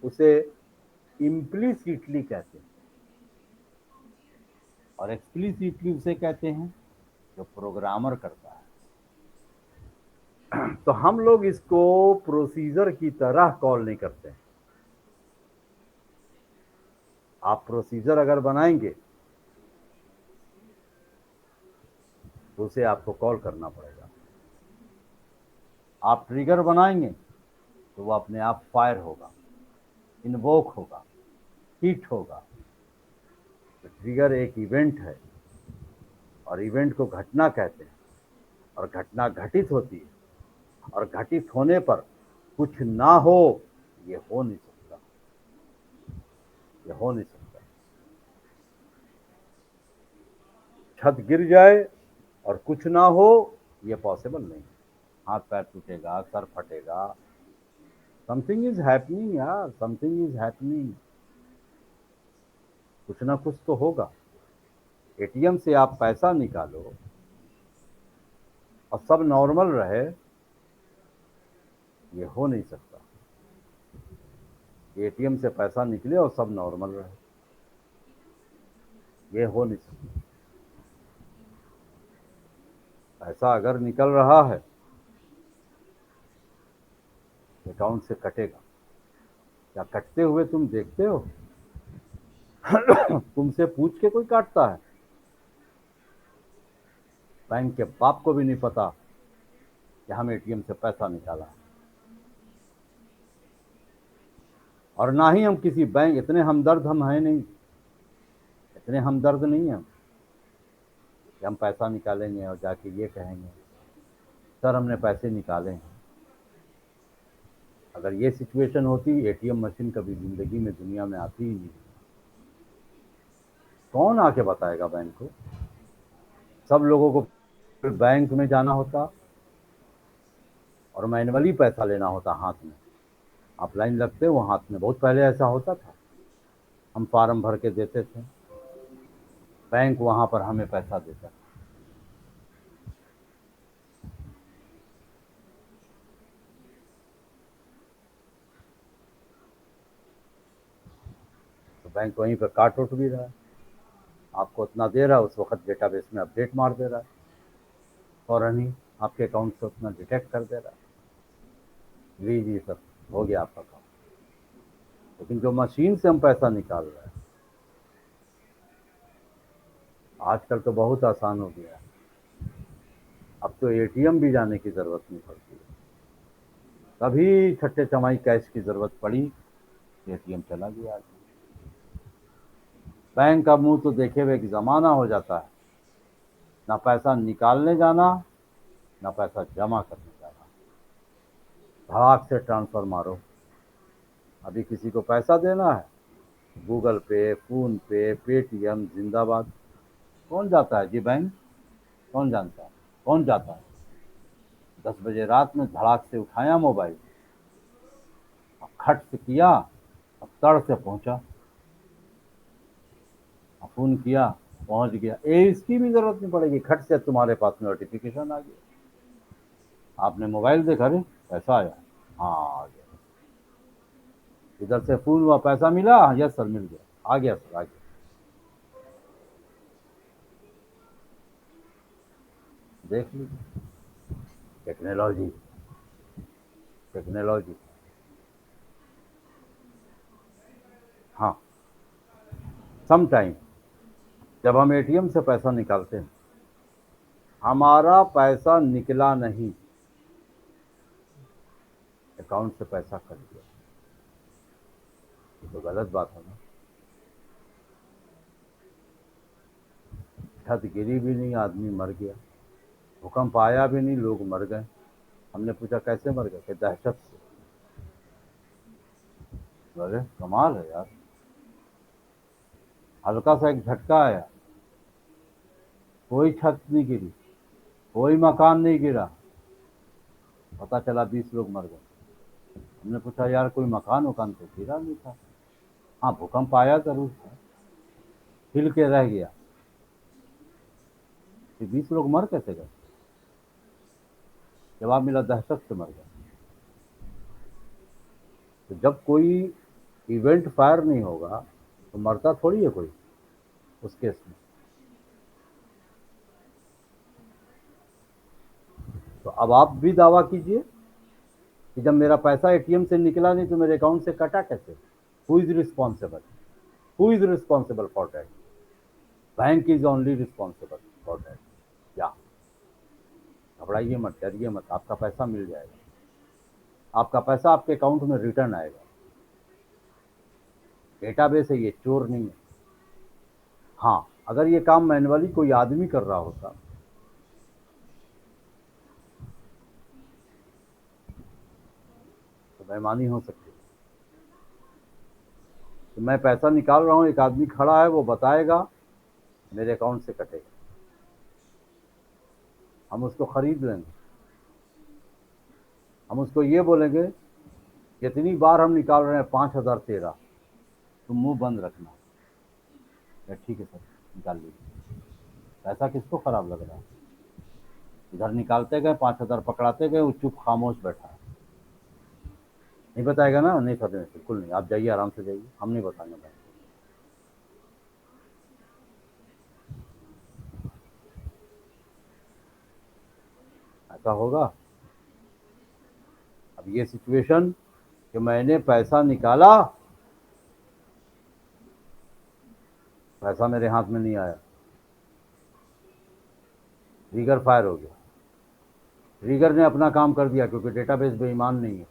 उसे इम्प्लिसिटली कहते हैं। और एक्सप्लिसिटली उसे कहते हैं जो प्रोग्रामर करता है। तो हम लोग इसको प्रोसीजर की तरह कॉल नहीं करते हैं। आप प्रोसीजर अगर बनाएंगे तो उसे आपको कॉल करना पड़ेगा। आप ट्रिगर बनाएंगे तो वो अपने आप फायर होगा, इन्वोक होगा, हिट होगा। तो ट्रिगर एक इवेंट है और इवेंट को घटना कहते हैं, और घटना घटित होती है, और घटित होने पर कुछ ना हो, ये हो नहीं सकता, ये हो नहीं सकता। छत गिर जाए और कुछ ना हो, ये पॉसिबल नहीं। हाथ पैर टूटेगा, सर फटेगा, समथिंग इज हैपनिंग यार, समथिंग इज हैपनिंग, कुछ ना कुछ तो होगा। एटीएम से आप पैसा निकालो और सब नॉर्मल रहे, ये हो नहीं सकता। एटीएम से पैसा निकले और सब नॉर्मल रहे, ये हो नहीं सकता। पैसा अगर निकल रहा है अकाउंट से कटेगा। क्या कटते हुए तुम देखते हो? तुमसे पूछ के कोई काटता है? बैंक के बाप को भी नहीं पता कि हम एटीएम से पैसा निकाला, और ना ही हम किसी बैंक, इतने हमदर्द हम हैं नहीं, इतने हमदर्द नहीं हैं कि हम पैसा निकालेंगे और जाके ये कहेंगे सर हमने पैसे निकाले हैं। अगर ये सिचुएशन होती, एटीएम मशीन कभी जिंदगी में दुनिया में आती ही नहीं। कौन आके बताएगा बैंक को? सब लोगों को बैंक में जाना होता और मैनुअली पैसा लेना होता हाथ में। आप लाइन लगते वो हाथ में, बहुत पहले ऐसा होता था, हम फार्म भर के देते थे, बैंक वहां पर हमें पैसा देता। तो बैंक वहीं पर काट उठ भी रहा है, आपको उतना दे रहा है, उस वक्त डेटाबेस में अपडेट मार दे रहा है, फौरन ही आपके अकाउंट से उतना डिटेक्ट कर दे रहा है। जी सर, हो गया आपका काम। लेकिन जो मशीन से हम पैसा निकाल रहे हैं, आजकल तो बहुत आसान हो गया है। अब तो एटीएम भी जाने की ज़रूरत नहीं पड़ती है। कभी छठे चमाई कैश की ज़रूरत पड़ी, एटीएम चला गया। बैंक का मुंह तो देखे हुए एक ज़माना हो जाता है, ना पैसा निकालने जाना, ना पैसा जमा करने जाना, धड़ाक से ट्रांसफ़र मारो। अभी किसी को पैसा देना है, गूगल पे, फ़ोन पे, पेटीएम जिंदाबाद। कौन जाता है जी बैंक? कौन जानता है? कौन जाता है? 10 बजे रात में धड़ाक से उठाया मोबाइल, खट से किया, अब तड़ से पहुंचा, फ़ोन किया, पहुंच गया। इसकी भी ज़रूरत नहीं पड़ेगी, खट से तुम्हारे पास नोटिफिकेशन आ गया। आपने मोबाइल देखा, अरे पैसा आया, हाँ आ गया। इधर से फ़ोन हुआ, पैसा मिला, यस सर मिल गया, आ गया सर आ गया। देख लीजिए, टेक्नोलॉजी, टेक्नोलॉजी। हाँ, सम टाइम जब हम एटीएम से पैसा निकालते हैं, हमारा पैसा निकला नहीं, अकाउंट से पैसा कट गया, तो गलत बात है ना। छत गिरी भी नहीं, आदमी मर गया। भूकंप आया भी नहीं, लोग मर गए। हमने पूछा कैसे मर गए? कि दहशत से। अरे कमाल है यार, हल्का सा एक झटका आया, कोई छत नहीं गिरी, कोई मकान नहीं गिरा, पता चला 20 लोग मर गए। हमने पूछा यार कोई मकान वकान तो गिरा नहीं था? हाँ भूकंप आया जरूर था, हिल के रह गया। 20 लोग मर कैसे गए? जवाब मिला दहशत से मर गए। तो जब कोई इवेंट फायर नहीं होगा तो मरता थोड़ी है कोई उस केस में। तो अब आप भी दावा कीजिए कि जब मेरा पैसा एटीएम से निकला नहीं तो मेरे अकाउंट से कटा कैसे? Who is responsible? Who is responsible for that? Bank is only responsible for that. या घबराइए मत, डरिए मत, आपका पैसा मिल जाएगा, आपका पैसा आपके अकाउंट में रिटर्न आएगा। डेटाबेस है ये, चोर नहीं है। हाँ, अगर ये काम मैनुअली कोई आदमी कर रहा होता तो बेईमानी हो सकती है। तो मैं पैसा निकाल रहा हूँ, एक आदमी खड़ा है, वो बताएगा, मेरे अकाउंट से कटेगा, हम उसको खरीद लेंगे, हम उसको ये बोलेंगे कितनी बार हम निकाल रहे हैं, 5013, तुम मुंह बंद रखना। ठीक है सर, निकाल लीजिए। पैसा किसको खराब लग रहा है? इधर निकालते गए, 5000 पकड़ाते गए, वो चुप खामोश बैठा है। नहीं बताएगा ना? नहीं सर, बिल्कुल नहीं, आप जाइए, आराम से जाइए, हम नहीं बताएंगे बैंक को। ऐसा होगा? अब ये सिचुएशन कि मैंने पैसा निकाला, पैसा मेरे हाथ में नहीं आया, ट्रिगर फायर हो गया। ट्रिगर ने अपना काम कर दिया, क्योंकि डेटाबेस बेईमान नहीं है,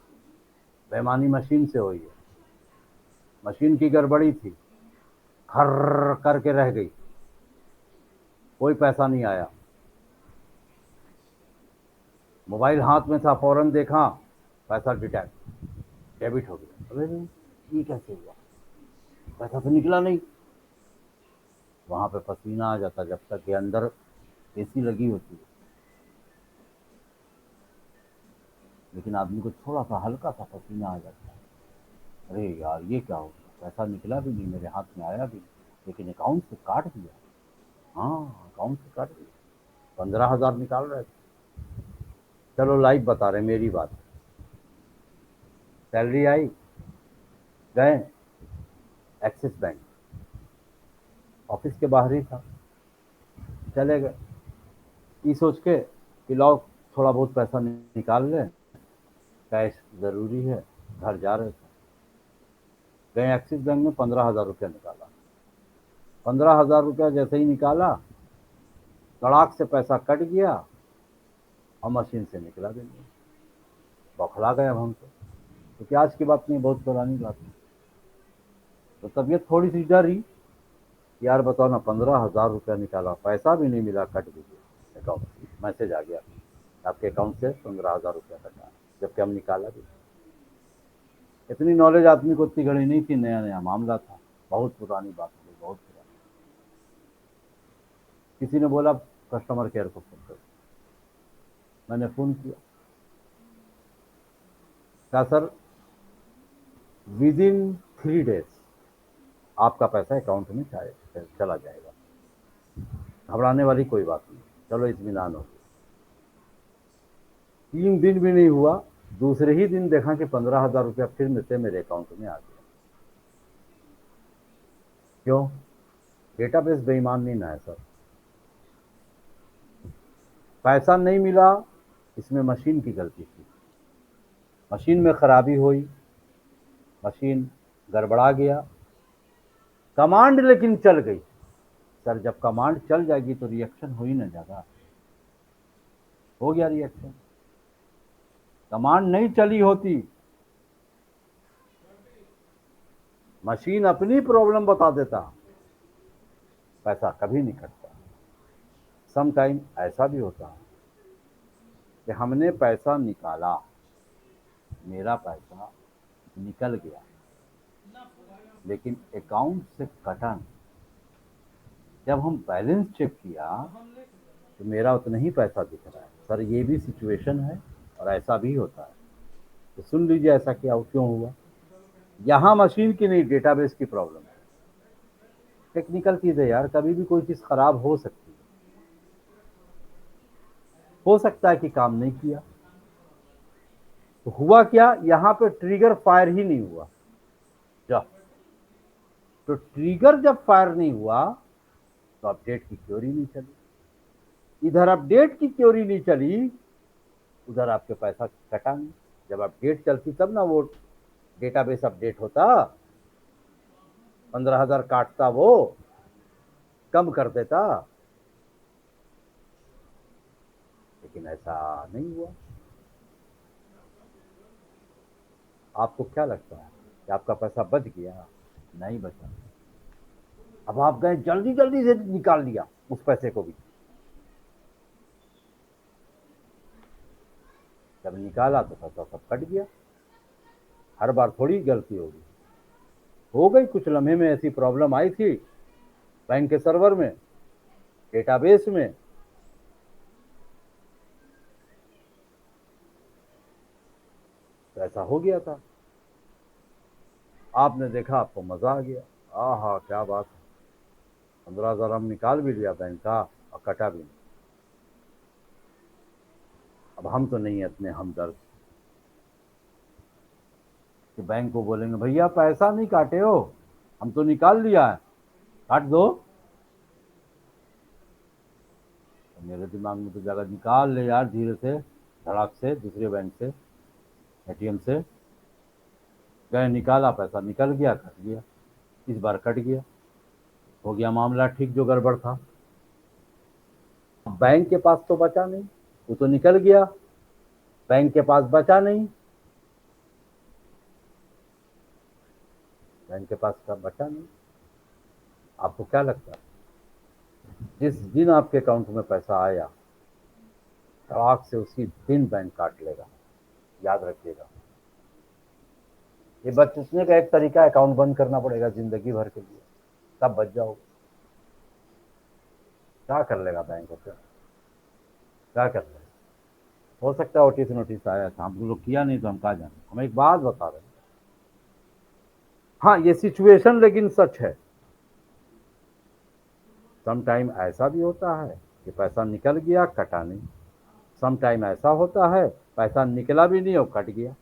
बेईमानी मशीन से हुई है। मशीन की गड़बड़ी थी, खर्र करके रह गई, कोई पैसा नहीं आया। मोबाइल हाथ में था, फौरन देखा, पैसा डेबिट हो गया। अरे ये कैसे हुआ? पैसा तो निकला नहीं। वहां पे पसीना आ जाता, जब तक के अंदर एसी लगी होती है। लेकिन आदमी को थोड़ा सा हल्का सा पसीना आ जाता है, अरे यार ये क्या हो गया, पैसा निकला भी नहीं, मेरे हाथ में आया भी नहीं, लेकिन अकाउंट से काट दिया। हाँ, अकाउंट से काट दिया, 15,000 निकाल रहे थे। चलो लाइव बता रहे, मेरी बात। सैलरी आई, गए एक्सिस बैंक, ऑफिस के बाहर ही था, चले गए, ये सोच के कि लाओ थोड़ा बहुत पैसा निकाल लें, कैश ज़रूरी है, घर जा रहे थे। गए एक्सिस बैंक में, 15,000 रुपया निकाला। 15,000 रुपया जैसे ही निकाला, कड़ाक से पैसा कट गया और मशीन से निकला भी नहीं। बौखला गए अब हम तो, क्योंकि आज की बात नहीं, बहुत पुरानी बात है। तो तबीयत थोड़ी सी डरी, यार बताओ ना, 15,000 रुपया निकाला, पैसा भी नहीं मिला, कट भी गया अकाउंट, मैसेज आ गया आपके अकाउंट से 15,000 रुपया कटा, जबकि हम निकाला भी। इतनी नॉलेज आदमी को इतनी घड़ी नहीं थी, नया नया मामला था, बहुत पुरानी बात हो गई, बहुत पुरानी। किसी ने बोला कस्टमर केयर को फोन करो, मैंने फ़ोन किया, क्या सर विद इन 3 डेज आपका पैसा अकाउंट में चला जाएगा, घबराने वाली कोई बात नहीं, चलो इत्मीनान हो गया। 3 दिन भी नहीं हुआ, दूसरे ही दिन देखा कि 15,000 रुपया फिर से मेरे अकाउंट में आ गया। क्यों? डेटाबेस बेईमान नहीं ना है सर। पैसा नहीं मिला, इसमें मशीन की गलती थी, मशीन में खराबी हुई, मशीन गड़बड़ा गया, कमांड लेकिन चल गई। सर जब कमांड चल जाएगी तो रिएक्शन हो ही ना जाएगा, हो गया रिएक्शन। कमांड नहीं चली होती, मशीन अपनी प्रॉब्लम बता देता, पैसा कभी नहीं कटता। सम टाइम ऐसा भी होता है कि हमने पैसा निकाला, मेरा पैसा निकल गया, लेकिन अकाउंट से कटा नहीं। जब हम बैलेंस चेक किया तो मेरा उतना ही पैसा दिख रहा है। सर ये भी सिचुएशन है और ऐसा भी होता है। तो सुन लीजिए ऐसा क्या क्यों हुआ। यहाँ मशीन की नहीं, डेटाबेस की प्रॉब्लम है। टेक्निकल चीज़ है यार, कभी भी कोई चीज़ खराब हो सकती है। हो सकता है कि काम नहीं किया। तो हुआ क्या, यहाँ पे ट्रिगर फायर ही नहीं हुआ। तो ट्रिगर जब फायर नहीं हुआ तो अपडेट की क्योरी नहीं चली। इधर अपडेट की क्योरी नहीं चली उधर आपके पैसा कटा नहीं। जब अपडेट चलती तब ना वो डेटाबेस अपडेट होता, 15,000 काटता, वो कम कर देता, लेकिन ऐसा नहीं हुआ। आपको क्या लगता है कि आपका पैसा बच गया? नहीं बचा। अब आप गए जल्दी जल्दी से निकाल लिया उस पैसे को भी। जब निकाला तो पैसा सब कट गया। हर बार थोड़ी गलती होगी, हो गई कुछ लम्हे में ऐसी प्रॉब्लम आई थी बैंक के सर्वर में, डेटाबेस में, तो ऐसा हो गया था। आपने देखा, आपको मजा आ गया, आहा क्या बात है, 15,000 हम निकाल भी लिया बैंक का और कटा भी नहीं। अब हम तो नहीं है इतने हमदर्द कि बैंक को बोलेंगे भैया पैसा नहीं काटे हो, हम तो निकाल लिया है, काट दो। तो मेरे दिमाग में तो जगह, निकाल ले यार धीरे से, धड़ाक से, दूसरे बैंक से, एटीएम से गए, निकाला, पैसा निकल गया, कट गया। इस बार कट गया, हो गया मामला ठीक जो गड़बड़ था। बैंक के पास तो बचा नहीं, वो तो निकल गया, बैंक के पास बचा नहीं, बैंक के पास का बचा नहीं। आपको क्या लगता है, जिस दिन आपके अकाउंट में पैसा आया, धड़ाक से उसी दिन बैंक काट लेगा, याद रखिएगा। ये बचने का एक तरीका, अकाउंट बंद करना पड़ेगा जिंदगी भर के लिए, तब बच जाओगे। क्या कर लेगा बैंक होकर, क्या कर लेगा? हो सकता है ओटीपी नोटिस आया था, हम लोग किया नहीं तो हम कहा जाने। हम एक बात बता रहे हैं, हाँ ये सिचुएशन लेकिन सच है। सम टाइम ऐसा भी होता है कि पैसा निकल गया, कटा नहीं। सम टाइम ऐसा होता है पैसा निकला भी नहीं और कट गया।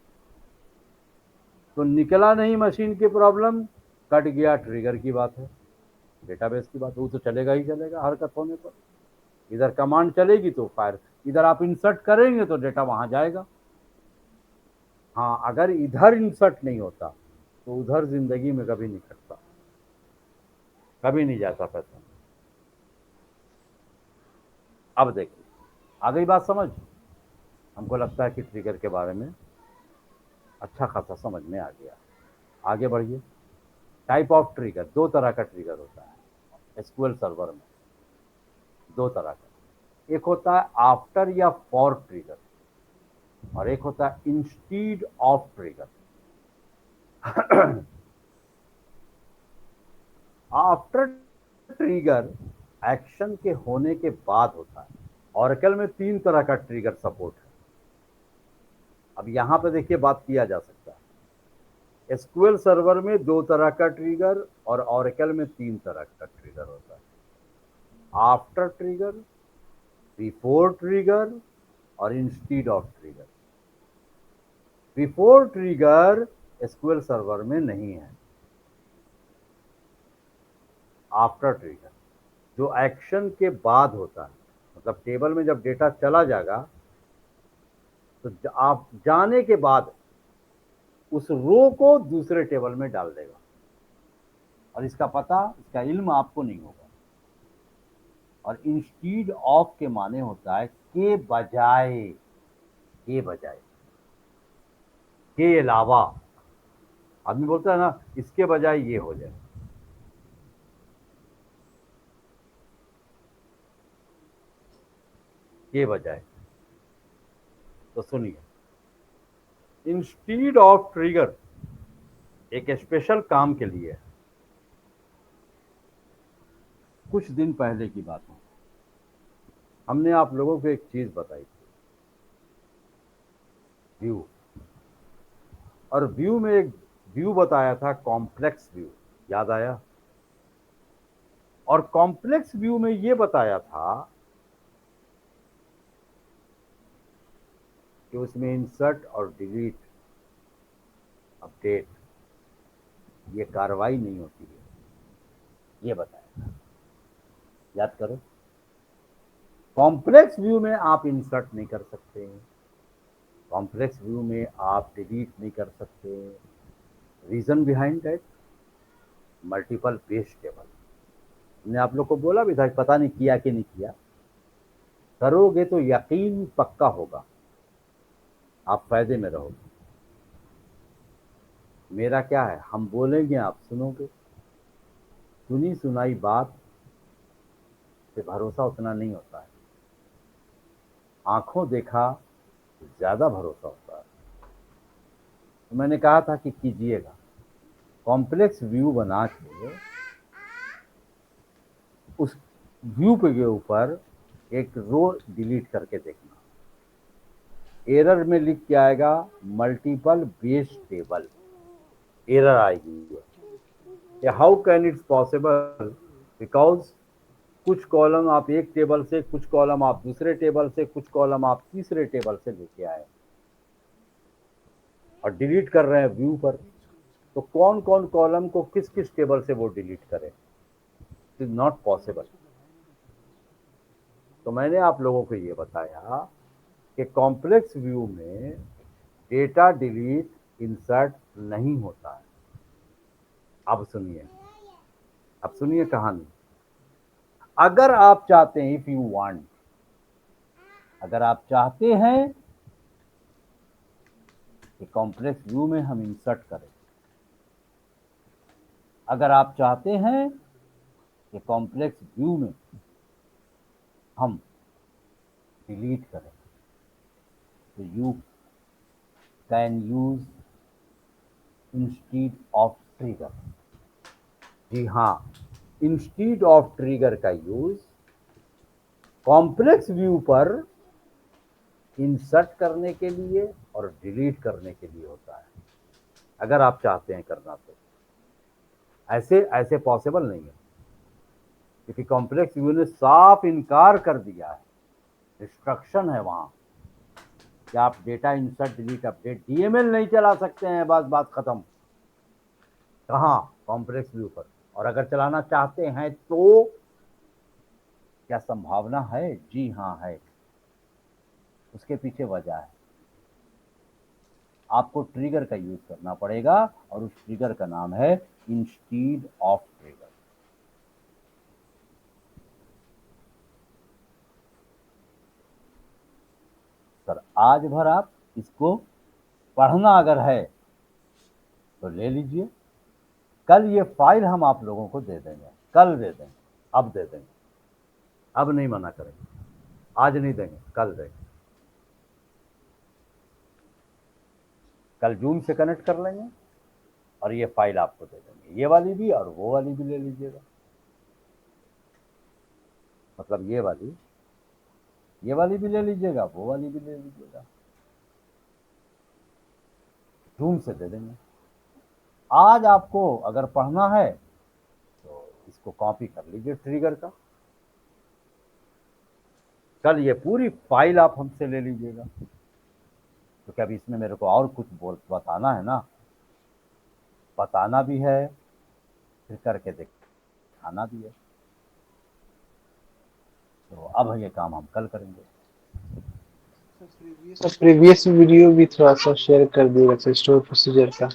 तो निकला नहीं मशीन की प्रॉब्लम, कट गया ट्रिगर की बात है, डेटाबेस की बात है। वो तो चलेगा ही चलेगा हरकत होने पर। इधर कमांड चलेगी तो फायर, इधर आप इंसर्ट करेंगे तो डेटा वहां जाएगा। हाँ अगर इधर इंसर्ट नहीं होता तो उधर जिंदगी में कभी नहीं कटता, कभी नहीं जाता पैसा। अब देखिए आ गई बात समझ। हमको लगता है कि ट्रिगर के बारे में अच्छा खासा समझ में आ गया। आगे बढ़िए। टाइप ऑफ ट्रिगर, दो तरह का ट्रिगर होता है एसक्यूएल सर्वर में, दो तरह का। एक होता है आफ्टर या फॉर ट्रिगर, और एक होता है instead of trigger. After trigger action के होने के बाद होता है। ऑरेकल में 3 तरह का ट्रिगर सपोर्ट है। अब यहां पे देखिए बात किया जा सकता है। एसक्यूएल सर्वर में 2 तरह का ट्रिगर और ऑरेकल में 3 तरह का ट्रिगर होता है। आफ्टर ट्रिगर, बिफोर ट्रिगर और instead of trigger. Before trigger SQL server में नहीं है। आफ्टर ट्रिगर जो एक्शन के बाद होता है, मतलब टेबल में जब डेटा चला जाएगा तो आप जाने के बाद उस रो को दूसरे टेबल में डाल देगा, और इसका पता, इसका इल्म आपको नहीं होगा। और इंस्टीड ऑफ के माने होता है के बजाय, के बजाय, के अलावा। आदमी बोलता है ना इसके बजाय ये हो जाए, के बजाय। तो सुनिए, इंस्टीड ऑफ ट्रिगर एक स्पेशल काम के लिए है। कुछ दिन पहले की बात है, हमने आप लोगों को एक चीज बताई थी, व्यू। और व्यू में एक व्यू बताया था कॉम्प्लेक्स व्यू, याद आया? और कॉम्प्लेक्स व्यू में ये बताया था कि उसमें इंसर्ट और डिलीट, अपडेट, ये कार्रवाई नहीं होती है, ये बताया था। याद करो, कॉम्प्लेक्स व्यू में आप इंसर्ट नहीं कर सकते, कॉम्प्लेक्स व्यू में आप डिलीट नहीं कर सकते। Reason behind that, multiple base table. मैंने आप लोग को बोला भी था कि पता नहीं किया कि नहीं किया, करोगे तो यकीन पक्का होगा, आप फायदे में रहोगे। मेरा क्या है, हम बोलेंगे आप सुनोगे। सुनी सुनाई बात से भरोसा उतना नहीं होता है, आंखों देखा ज़्यादा भरोसा होता है। तो मैंने कहा था कि कीजिएगा, कॉम्प्लेक्स व्यू बना के उस व्यू के ऊपर एक रो डिलीट करके देखना। एरर में लिख के आएगा मल्टीपल बेस टेबल, एरर आएगी। How can it's possible, because कुछ कॉलम आप एक टेबल से, कुछ कॉलम आप दूसरे टेबल से, कुछ कॉलम आप तीसरे टेबल से लेके आए और डिलीट कर रहे हैं व्यू पर। तो कौन कौन कॉलम को किस किस टेबल से वो डिलीट करें, इट इज नॉट पॉसिबल। तो मैंने आप लोगों को ये बताया कि कॉम्प्लेक्स व्यू में डेटा डिलीट इंसर्ट नहीं होता है। अब सुनिए कहानी। अगर आप चाहते हैं, इफ यू वांट, अगर आप चाहते हैं कि कॉम्प्लेक्स व्यू में हम इंसर्ट करें, अगर आप चाहते हैं कि कॉम्प्लेक्स व्यू में हम डिलीट करें, तो you can use instead of trigger. जी हाँ, इंस्टीड ऑफ ट्रिगर का यूज कॉम्प्लेक्स व्यू पर इंसर्ट करने के लिए और डिलीट करने के लिए होता है। अगर आप चाहते हैं करना तो ऐसे पॉसिबल नहीं है, क्योंकि कॉम्प्लेक्स व्यू ने साफ इनकार कर दिया है, रिस्ट्रक्शन है वहां कि आप data insert delete update DML नहीं चला सकते हैं, बस बात खत्म। कहाँ, कॉम्प्लेक्स व्यू पर। और अगर चलाना चाहते हैं तो क्या संभावना है? जी हाँ है। उसके पीछे वजह है, आपको ट्रिगर का यूज करना पड़ेगा और उस ट्रिगर का नाम है इंस्टीड ऑफ ट्रिगर। सर आज भर आप इसको पढ़ना अगर है तो ले लीजिए, कल ये फाइल हम आप लोगों को दे देंगे, कल दे देंगे, अब दे देंगे, अब नहीं मना करेंगे, आज नहीं देंगे, कल देंगे। कल जूम से कनेक्ट कर लेंगे और ये फाइल आपको दे देंगे, ये वाली भी और वो वाली भी ले लीजिएगा। मतलब ये वाली भी ले लीजिएगा, वो वाली भी ले लीजिएगा, जूम से दे देंगे। आज आपको अगर पढ़ना है तो इसको कॉपी कर लीजिए ट्रिगर का, कल ये पूरी फाइल आप हमसे ले लीजिएगा, क्योंकि अभी इसमें मेरे को और कुछ बताना है ना, बताना भी है फिर करके दिखाना भी है। तो अब ये काम हम कल करेंगे। प्रीवियस वीडियो भी थोड़ा सा शेयर कर दिएगा स्टोर प्रोसीजर का।